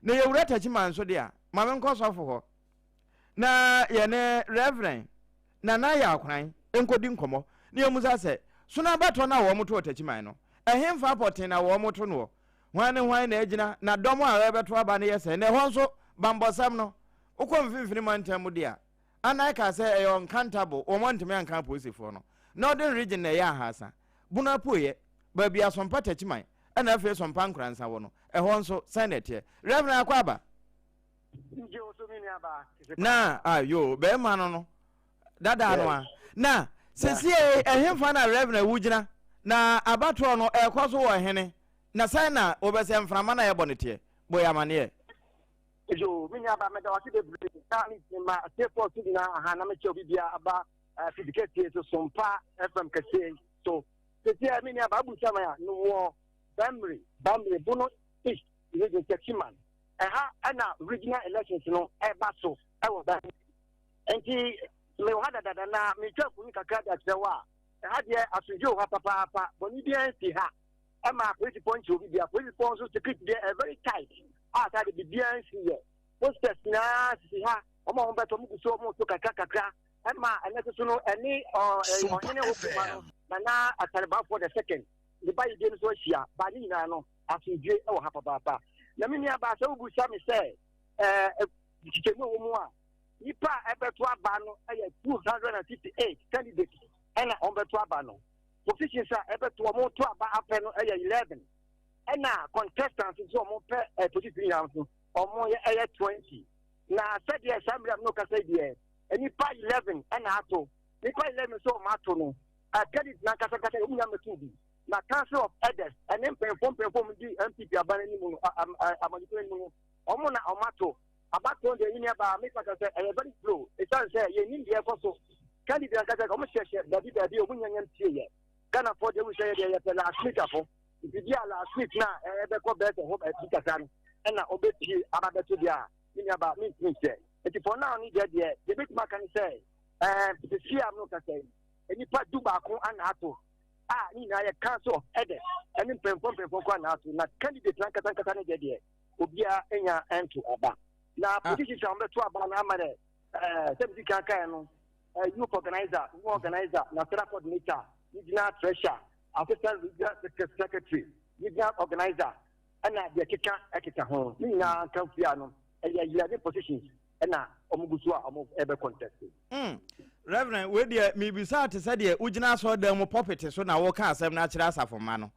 Speaker 1: na yewura tachiman so de a ma men ko sofo ho na ye ne reverend na ya akwan enkodi nkomo na yemuza se suna bato na wo moto tachiman no ehemfa poten na wo moto no Wane na ejina na domo a webeto aba ne yese ne ho nso bambosam no uko mfimfini mantam dia anai ka se e uncountable o montime anka posifo no Northern region na ya hasa buna poye ba bia sompa tachiman ana afi sompa nkransa wo no e ho nso senate reverend akwaba
Speaker 2: nje osomini aba
Speaker 1: na ayo be ma no dada no a na sesie ehemfa na reverend wugina na abato no e kwaso wo hene na sana obese mframa na yebonete boyamane
Speaker 2: ejo minya ba meda wati de brani ma tepo tudina ha na meche obibia aba certificate so sompa FM kase so tetia minya ba bu chama ya no wo bamri bono is ile techiman ha ana regional elections no e ba so e wo ba enti me hada dada na me twa kuni kakada tsewa ha de asunjo ha papa boni bia si ha Emma, police point you be a police point to keep there very tight. Outside the BNC here. Posters na see her. Omo beto mu so mo to kakaka. Emma, and let us know any any open na atalaba for the second. The buy game so here. Bani na no asunje e wo hapa papa. Na me nia ba so bu sha me say kikemu wo mu a. Nipa ebeto aba no e 258 candidates. Ena on beto aba no. Positions are able to more to about 11. And now contestants is almost position or more 20. Now said yes, I'm not going to say yes. And you pay 11 and ato. You pay 11 so matono. I tell it now, Casacata, now Council of Elders, and then perform the MPP abandoning Amato or Mona or Mato. About the Union by make like I said, a very slow. It sounds like you need the apostle. Candidate that be a winning MTA. Can afford to say the last week of if you last week now, I better hope at Titan and I obey you about to the
Speaker 5: ni aba me say eti for now ni dey there the big man can say the fear no ka say any part do ba ko anato ni na ye cancel ede any pempom ko anato na candidate na kata ne dey there obia enya ento aba na position chambe to aba na amare sebdi kan no youth organizer national coordinator regional treasurer assistant regional secretary regional organizer and the keka ho ni na kan fia no the positions and omugusu a ebe contest
Speaker 1: Reverend we dey me bisa te say dey ugina so dem mo puppet so na wo ka asem na kira asafo ma no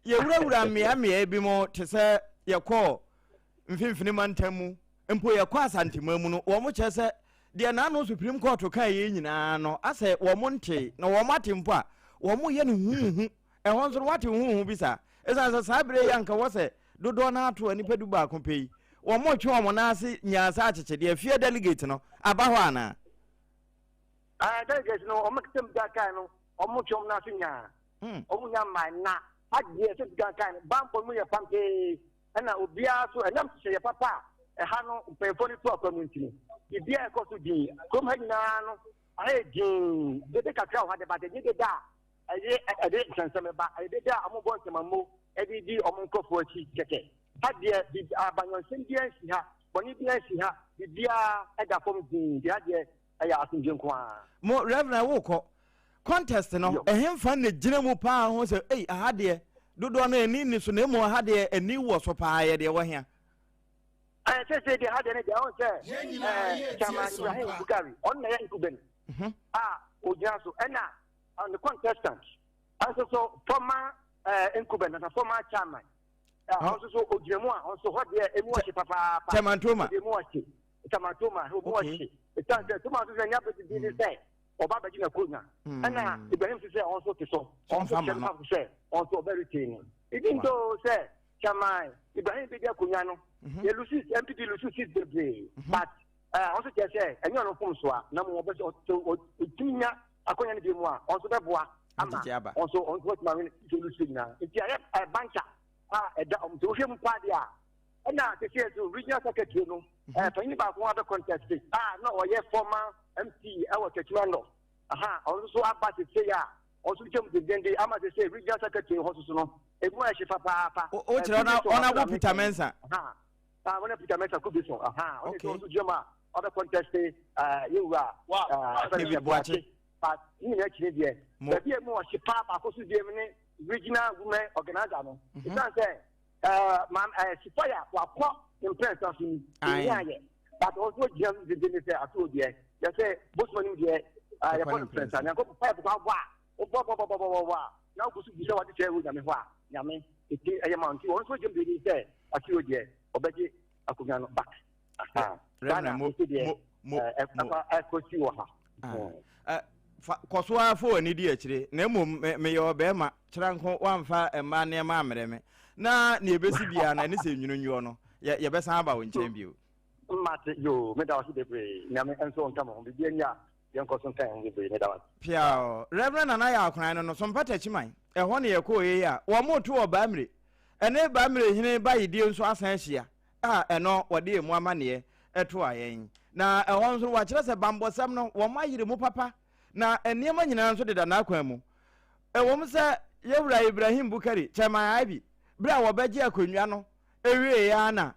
Speaker 1: ye wurawura mmea bi mo te say ye call mfimfini mantamu empo ye kwa asantemamu no wo mo che say de na no Supreme Court ka ye nyina no ase wo mo nte na wo mate mpo a wo mo ye no huhu ho nso wate huhu bisa esa sa bre yanka wo se dodo na ato ani pedu ba ko pei wo mo twe wo na ase nyaasa akyeche de afie delegate no aba ho ana
Speaker 5: delegate no o makitem da kan no o mo twe na ase nya o mo nya man na adie se da kan bampo mu ye pampe na obia so enam se ye papa ha no pefoni to community bibia ko so di kom ha nyina no aye din de kakra ho de ba de da ade sansame ba ade da amobon semamo ade di omonkofo achi keke ade abanyon sendia si ha boni bia si ha bibia eda fom din de ade aya asunje nko a
Speaker 1: mo Reverend wo contest no ehemfa na gina mu pa ho se ahade dodo na ni so na mu ahade ani wo so pa ye de wo hia
Speaker 5: say they had any on say Chairman Ibrahim Bukari on na incuben ojaso ena on the contestants also former incuben and former chairman also ojemu also what there emu washi papa
Speaker 1: Chairman Toma
Speaker 5: emu washi it stands there Toma so nya be di say oba be na konya ena Ibrahim say also to so also say also very thin even though say Chairman Ibrahim be dia konya no the Lucis MPP Lucis the play, but also just say, and you're no phone so no more but Tina Akoyan de Moa, also the Bois, also on what Marine to Lucina. If you have a banker, to him Padia, and now to say to regional secretary, talking about one other contest, no, or yes, former MC, our Ketchmano, also about to say, also jump the Dendi, I'm to say regional secretary, also, if one is Papa,
Speaker 1: on Peter Mensa.
Speaker 5: When I Peter Mesa could be so. Okay. Also, Jama, other contest, you are, but you actually, but here more she papa, because you regional women organizer. It's not say, ma'am, she fire for pop in place of him, but also Jim didn't say, I told you, they say, Busman, I have a friend, and I go to 5 now, go to be so what you say with them. Yamin, it's a amount. You also Jim didn't say, I told you. Obeji akugano back Ghana mo ekosi wo ha
Speaker 1: kosoa fo ani di akire na me yo be ma kiranko wamfa ema ne ma amreme na ebesi bia na ne se nwununwo no ye be san aba wo nchen bio
Speaker 5: mate yo me da wasi de pre na me enso nka mo bi nya yen ko son kan bi me da wasi
Speaker 1: pia Reverend na ya akran no so mpata chiman ho ne ye ko ye a wo mo to oba amre ene ba mre hine ba yidie nso asan hia eno wode emu amane eto ayen na ehon nso wa kire se bambosam no wo mayire mu papa na eniema nyina nso de da na akwan mu wo se yewura Ibrahim Bukari Chairman Abi bra wo beje akonwa no ewie ya na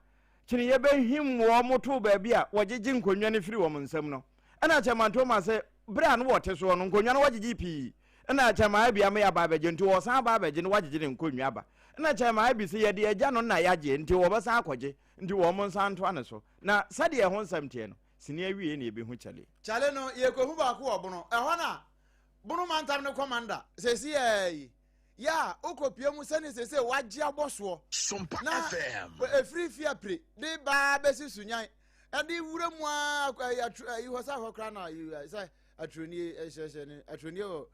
Speaker 1: kire ye behim wo moto ba bia wogege nkonwa ne firi wo nsam no ena Chairman Thomas se bra no wote so no nkonwa no wogege pi ena Chairman Abi am ya ba beje nti wo san ba beje no wogege ne nkonwa ba na Chairman Abi se ye de agya no na yaje nti wo ba san akoje nti wo mo nsan to ane so na sade ho nsam tie no sini awie na ebe hu chale
Speaker 3: no ye ko hu ba ko obono ehọ na bunu mantam ne commander sesi ya okopie mu sene sese waje aboso
Speaker 7: SOMPA FM
Speaker 3: free pre de ba besi sunyan e de wura mu you hosa ho kra na you say atroni ehye atroni ho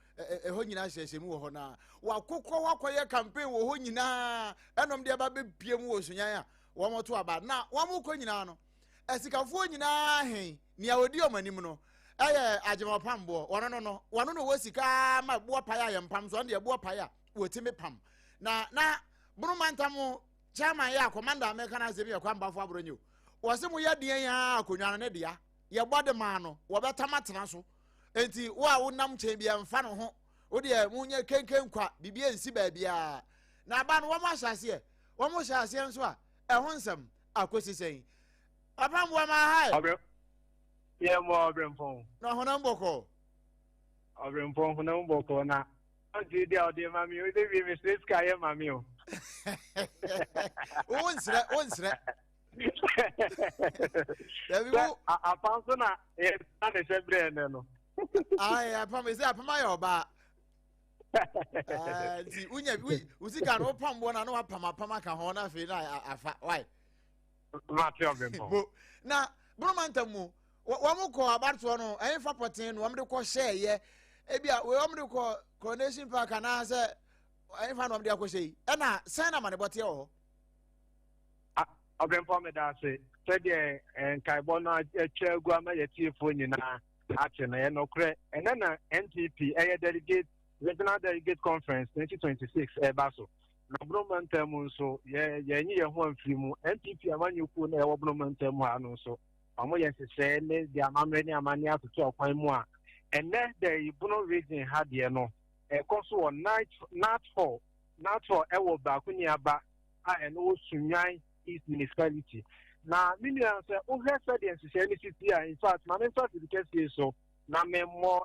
Speaker 3: nyina hyehye mu ho na wakokọ wakoye campaign wo ho nyina enom de ba be pie mu wo sunyan a wo moto aba na wo mu ko nyina no esikafo nyina hen ni awodi omanim no ajema pambo wono no wosika ma bo paya ye mpam so de bo paya wotimi pam na bunu mantam chairman ya commander America na se bi kwamba fo abronyo wase mo ya deɛ ya akonwa ne deɛ ye bode ma no wo betama tena so enti wo a wonam chen bia mfa no ho wo de munye kenken kwa bibia nsi ba bia na aba no wo ma hyase wo mo hyase nso a ɛho nsɛm akosi sɛn apam wo ma hai
Speaker 2: ye mo obrempong
Speaker 3: na honam bɔkɔ
Speaker 2: obrempong honam bɔkɔ na anti dia ode mami o de bi mistake ka ye mami o
Speaker 3: wonsrɛ
Speaker 2: apam so na e na de sebre ne no
Speaker 3: ai apam ese apam ayo ba di unya usika no pam bo na no apam aka ho na fe na afa why
Speaker 2: ma ti obrempong
Speaker 3: na bromantam mu wo mo ko abarto no en fa poten no wo de ko share ye ebia we wo de ko coronation park na se en fa no de ko share e na sen na mane bote ho
Speaker 2: obrempong me da se se de kai Bono etwa gu ama ye tiefo nyina ate na ye no kre ena na NPP delegate regional delegate conference 2026 baso na bromantam nso ye nyi ye ho amfiri mu NPP amanyuku na ye wo bromantam ha no nso amo ye sese ne di amamre ni amani atoto okwan mu a enne the Bono region ha de no koso o not for e wo ba kuni aba a eno sunyan East municipality na million say o hese de sese ni city a in fact ma mentor the case so na me more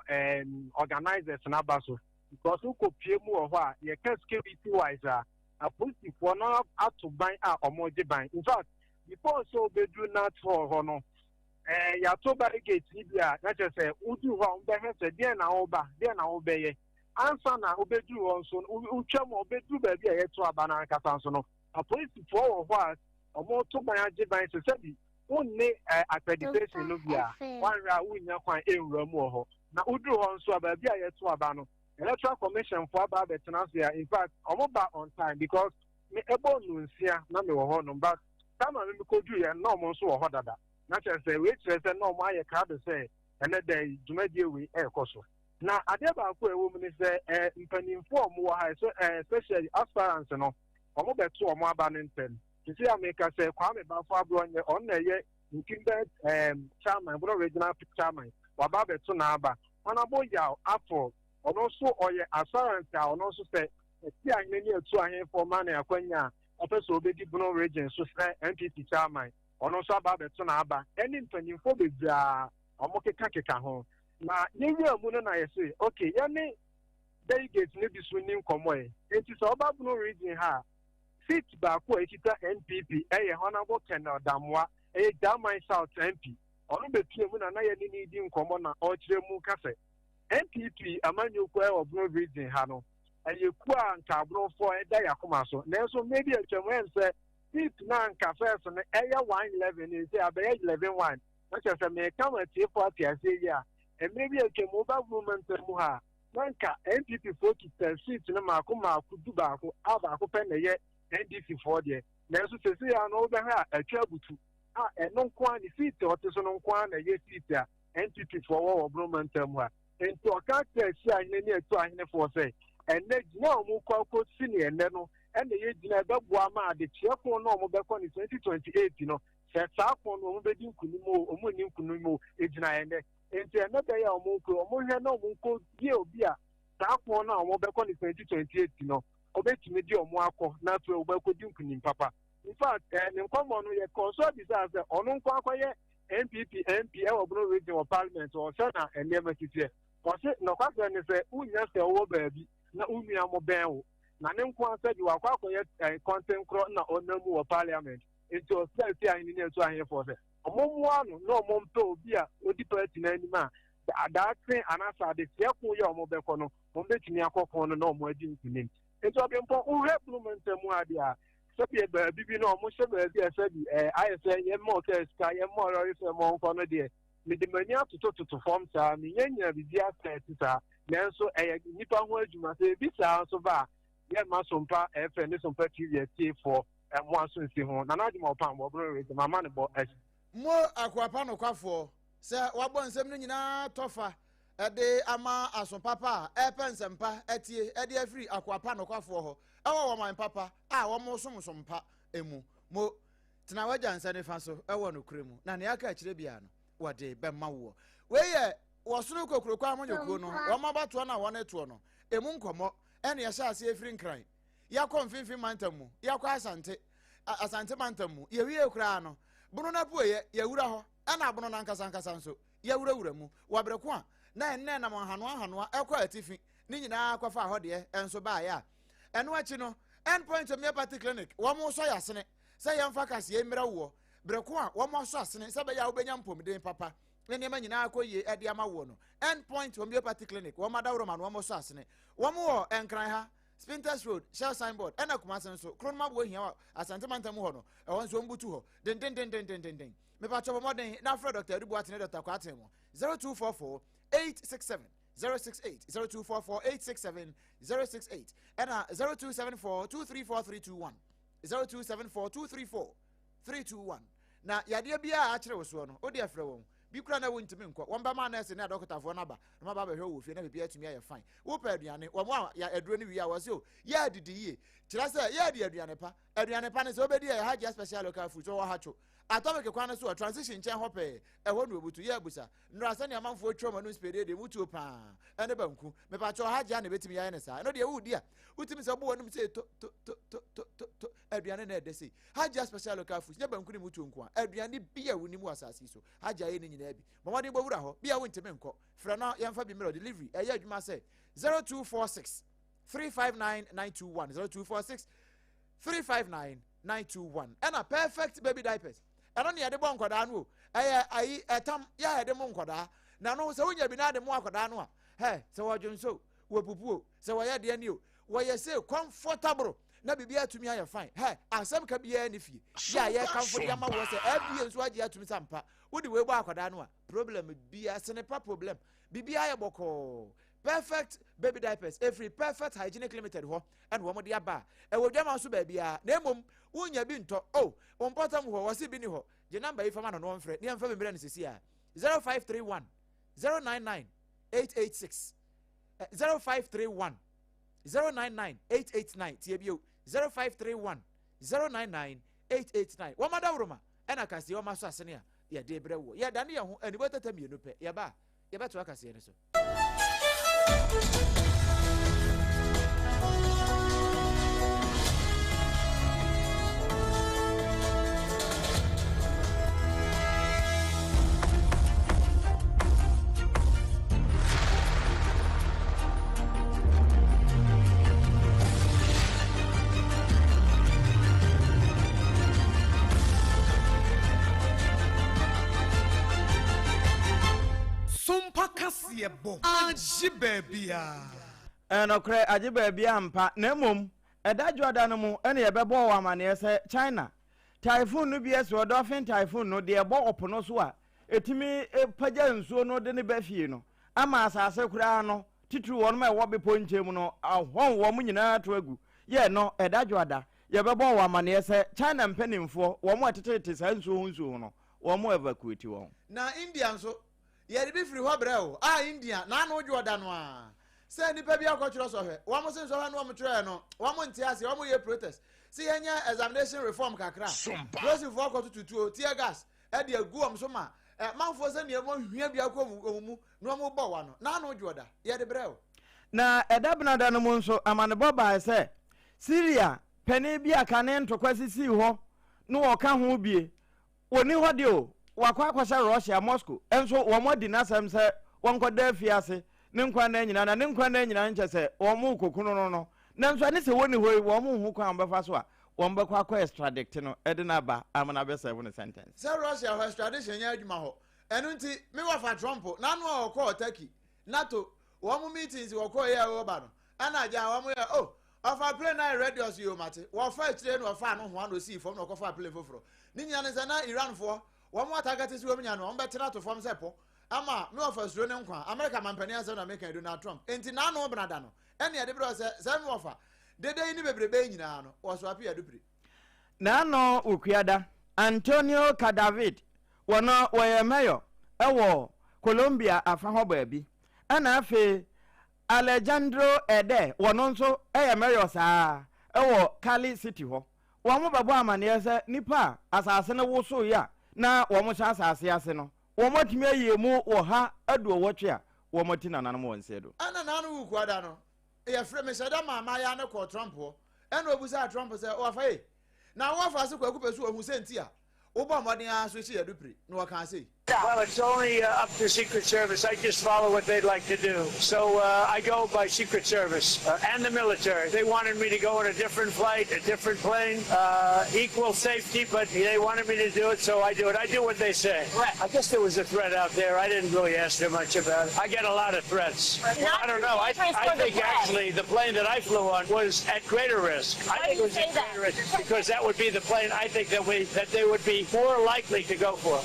Speaker 2: organizers na baso because who ko pie mu o ho a ye ka security wise a police for no ato ban a omoje ban in fact before so bedu not for ho no ya to barricade bia na che say udu ho mbe hese de na oba ye ansa na obedu ho so utwam obedu ba bia ye to aba na nkata so no a police for ho a omo to ban age ban se sabi unne accreditation no bia wanra unya kwan enwura mu ho na udu ho so aba bia ye to aba no electoral commission for aba betena so in fact omo ba on time because me ebo nu nsia na me wo ho no but tama me ko du ye na omo so wo ho dada na say we say na omo aye card say ene dey jumadie we ekoso na ade ba ko ewo mu ni say mpanimfo omo wo ha so especially aspirants no omo beto omo aba no ntem tisi ameka say Kwame Bafo Abronye on na ye incumbent chairman Bono regional chairman waba beto na aba ona boya afọ ono so oye aspirant a ono so say ti ahene ni etu ahen for man akwanya opeso obedi Bono region so say NPP chairman ono so aba beto na aba eni mpanimfo bebia omo keka ho na yewi amu no na ye say okay ye ne delegate ne bi so ni nkomo e enti so oba Bono region ha seat ba ko ekita NPP eye honorable Kenel Damwa Jamai South MP ono betie mu na ye ni di nkomo na o kire mu kase NPP amanyoko e Bono region ha no eye ku a nka abrofo e da yakoma so na so maybe atwam en se seat na nka first no eye 111 e say abaye 11-1 na che me kama tie for ase ya e maybe atwam ba movement mu ha nka NPP focus seat na makoma du ba ko aba ko pe na ye NDC for there na so se ya no be ha atwa butu eno nkwa ni seat oteso no nkwa na ye seat a NPP for wo bromantam ha enti oka tesi ahene ni etu ahene for say enne gina omu kwakwo sini enne no enne ye gina beboa ma de chiefo no omu beko ni 2028 no se saako no omu bedi nkunumu omu ni nkunumu egina enne enti enne be ya omu ko omu hwe na omu ko die obi a saako no omu beko ni 2028 no obetimi di omu akọ na to obeko di nkunim papa in fact ne nkomo no ye consult bisa say onu nkwa akoye NPP MP e Bono region parliament o se na enne makiti o se no kwase ne se unya se owo baabi na umia mo benwo na ne nkwa se di wakwa akoye content kro na onamu wo parliament enti o se ti ahini ne etu ahini for se omomu anu na omompe obi a odi party na anima adakre anasa de tiekun ye omobeko no ombetimi akokon no na omo adi nkunim enti Obrempong uhe plumentemu ade a sebi bibi no mo sebe bi esebi ISN ye mo teska ye mo lori se mo nko no de me de mani atoto form sa me nyanya bibi asset sa nanso nipa ho adwuma se bi sa so ba ye ma SOMPA FM ne SOMPA TV T4 mo aso nsi ho na na dwuma opam bo bro rate mama ne bo
Speaker 3: mo akwapa no kwafo se wabọ nsem no nyina tofa ede ama asopapa epensempa etie ede afiri akwapa no kwafo ho ewo wo man papa a wo mo somsompa emu mo tena waja nsa ne fa so ewo no kremu na ne aka akire bia no wode be mawo we ye wosoro kokoro kwa amonyoko no wo mabato na wo ne to no emu nkomo ene ye sha ase efiri nkran ya konfinfin mantamu ya kwa asante mantamu ye wie kura no bunu na puye ye wura ho ana bunu na nkasa nso ye wura mu wabreko a na enne na hano ekwa atifi ni nyina akwafa ho de enso ba ya eno achi no endpoint homeopathy clinic wo mo so yasene se ye mfa kase ye mira wo breko a wo mo so asene se be ya obenya mpomden papa ne ma nyina akoye ede ama wo no endpoint homeopathy clinic wo madawro ma no wo mo so asene wo mo enkran ha Spinters Road, Shell Signboard, and a command so, Cronma boy here, as Santamanta Mohono, I want to umbutu ho. Den. Me patch of modern, now for Dr. Dubuatin at Aquatemo, 0244 867 068, 0244 867 068, and 0274 234 321, 0274 234 321. Now, Yadia Bia actually was one, oh dear Fro. Bikura na wonti menkwa wamba ma na ese na doctor fo na ba na ba hwe wo fie na bibia tumi aye fine wo pa aduane wo mo ya aduro ni wi a wo se o ya didi ye kira se ya di aduane pa ne se obedi ya haja special local food so wo hacho atomic kwa na so transition chen hope ho no obutu ya busa nra se ne amanfo twoma no spede de mutu pa ene banku me pa cho haja na betimi ya ne sa no de wudi a utimi se bo wonum se to aduane na edese haja special local food ne banku ni mutu nko aduane bia woni mu asasi so haja ye ni nyina bi momade bowura ho bia wontime nko fra na yemfa bi mero delivery eya adwuma se 0246 359 921 0246 359 921 and a perfect baby diapers and on the bon koda no ayi etam ya hede mo nkoda na no se wonya bi na de mo akoda no a he se wodwonso wo pupuo se wo ye de ani o wo ye se comfortable na bibia atumi aye fine he asem ka bia ni fie ya ye comfort ya ma wo se abia nso agi atumi sampa wo de we bo akoda no a problem bia se ne pa problem bibia ye boko perfect baby diapers every perfect hygienic limited ho and wo mo de aba e wo dwama so ba bia na emom wonya bi nto oh ompotam ho wo se bi ni ho je number yi fama no no mfre ni amfa bemira ne sisi a 0531 099 886 0531 099 889 tie bio 0531 099 889 wo madawroma ena kase wo maso asene a ya de brewo ya dane ye ho ani botata mienu pe ya ba ya beto akase ne so
Speaker 7: SOMPA kasebo ajibebia
Speaker 1: enokre ajibebia ampa na mom edadwoda no mu ene ye bebo wa mane se China typhoon no bia so dolphin typhoon no de ebo opono so a etimi pagya nsuo no de ne ba fie no ama asase kura no titru won ma wo be ponchemu no ahon wo mu nyina to agu ye no edadwoda ye bebo wa mane se China mpanimfo wo mu atetete sa nsuo no wo mu evacuate won
Speaker 3: na India nso ye bi free ho brɛ o India na no dwoda no a se nipa bi akɔtwero so hwɛ wo mo se so hwɛ no wo mo twere no wo mo ntia ase wo mo ye protest se yenya examination reform kakra Joseph akɔtututuo tear gas e de agu om so ma manfo se ne mo hwia bi akɔ mu no mo bɔ wa no na no dwoda ye de brɛ o
Speaker 1: na edabnada no mu nso amanebo ba se Syria pani bi aka ne ntokwasisi ho no wo ka ho bie woni ho de o wakwa kwasa Russia Moscow enso wo mo di nasem se wonkoda afiase ne nkwa na nyina na ne nkwa na nyina nche se wo mo kokunu no na nso ne se woni hoi wo mo hu kwa mbefa so a wo mbekwa kwa extradict no ede na ba amana be serve no sentence
Speaker 3: se Russia ho extradition nya adwuma ho enu nti me wa fa Trump na no okọ Turkey NATO wo mo meetings wo kọ ya wo ba no ana ja wo mo ya oh ofa plane na radios yo mate wo fa kire no fa no ho ano si fom no okọ fa plane foforo ni nya ne se na Iran fo wo mo atagate si wo nya no wo betena to fom se po ama me ofa suro ne nkwa America mampani ase na America Donald Trump enti na no benada no ene de bro se me ofa dede ni bebrebe nyina no wo so apia dupri
Speaker 1: na no okuada Antonio Cadavid wono woye mayor ewo Colombia afa ho baabi ana afi Alejandro Ede wono nso eye mayor saa ewo Cali City ho wɔn mo bɛbɔ amaneɛ sɛ nipa asase no woso ya na wɔn mo hyɛ asase ase no wɔn mo tumi ayie mu wɔ ha adu wɔtwe a wɔn mo ti nananom wɔn nse do
Speaker 3: ana nanu wu kwada no yɛ frɛ me hyɛ da maama ya ne kɔ Trump ho ɛna obusa Trump sɛ ɔfa yi na wɔfa se kwaku pɛ so ohun sɛ nti a wobɔ mmɔden a so hye yɛ do piri na wɔka se
Speaker 8: Well, it's only up to Secret Service. I just follow what they'd like to do. So I go by Secret Service and the military. They wanted me to go on a different flight, a different plane, equal safety, but they wanted me to do it, so I do it. I do what they say. I guess there was a threat out there. I didn't really ask them much about it. I get a lot of threats. I don't know. I think actually the plane that I flew on was at greater risk. I think it was at greater risk because that would be the plane I think that they would be more likely to go for.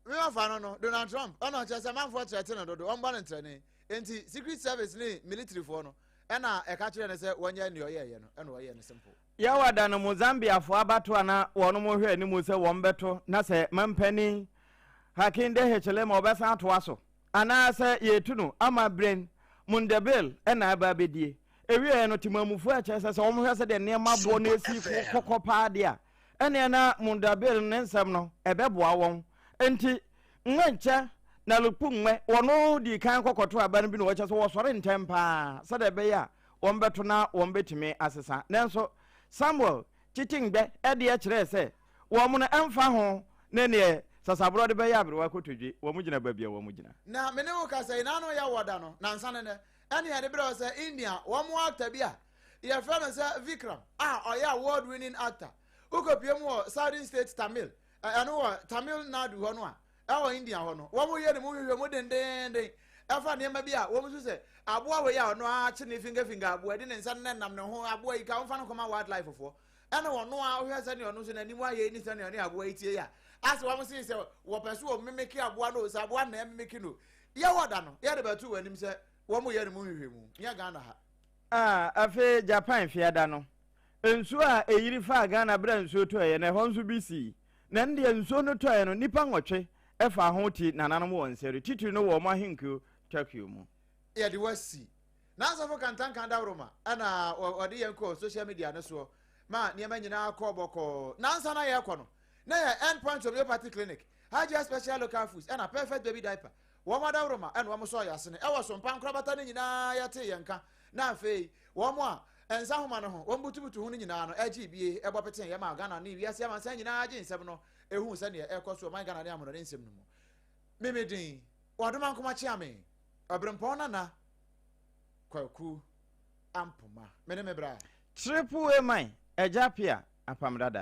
Speaker 3: We are fan no Donald Trump. Ono chese man for threaten no do. On ban entrene. Enti Secret Service ni military for no. Ena e ka kire ne se wonya ni oyeye no. Ena oyeye ne simple.
Speaker 1: Ya wada no Mozambia fo abato ana wono mo hwe ani mu se won beto na se mampani Hakinde hechele ma obesa ato aso. Ana se yetu no ama brain mundabil ena aba bedie. Ewie no timamufu a chese se won hwe se de ne mabo na esi kokopa de a. Ena na mundabil ne nsam no ebeboa won. Enti nwenche na lupu nwe wono di kan kokoto aba no bi no wacha so wosore ntempa sada be ya wombeto na wombetime asesa nenso Samuel chitingbe ede ya kire se wo mo no emfa ho ne ne sasabro de be ya abrewa kotodwe wo mu gina babia wo mu gina
Speaker 3: na mene wo ka se na no ya woda no na nsa ne ene ya de bre se India wo mo actor bia ya fa no se Vikram oya award winning actor ukopiem wo Southern State Tamil ano Tamil Nadu ho no a India ho no wo mo ye ne mo hwehwe mo dendenden afa ne ma bia wo mo so se aboa we ya no a che ne finger aboa de ne nsa ne nam ne ho aboa yi ka wo fa no koma wildlife fofo ene wo no a hwehwe se ne ono so na nimu aye ni se ne aboa itie ya ase wo mo se wo pese wo memeki aboa no se aboa na memeki no ye woda no ye de batu wanim se wo mo ye ne mo hwehwe mu ya Ghana ha
Speaker 1: afi Japan fiada no ensu a eyiri fa Ghana bra ensu to ye ne ho nsu bisi na ndi ensu no to ye no nipa nwotwe efa ho ti nananom won sere titiri no wo ma henku Tokyo mu
Speaker 3: ye de wasi na so fo kantan kan da roma ana ode ye ko social media ne so ma niema nyina ko boko na nsa na ye ko no na ye end point homeopathy clinic haja special local foods ana perfect baby diaper wo ma da roma ana wo mo so yase ne e wo so mpan krabata ne nyina ya te ye nka na afei wo mo a ensa homa no ho wo mbutubutu hu ne nyina no agi bie e bopeten ye ma Ghana ne wiase ma nsa nyina agi nsem no ehu nsa ne e ko so man Ghana ne amono ne nsem no mu memedin wadoma nkoma chi ame OBREMPONG-NANA kwaku ampoma mene mebra
Speaker 1: triple A man ejapia APAM DADAA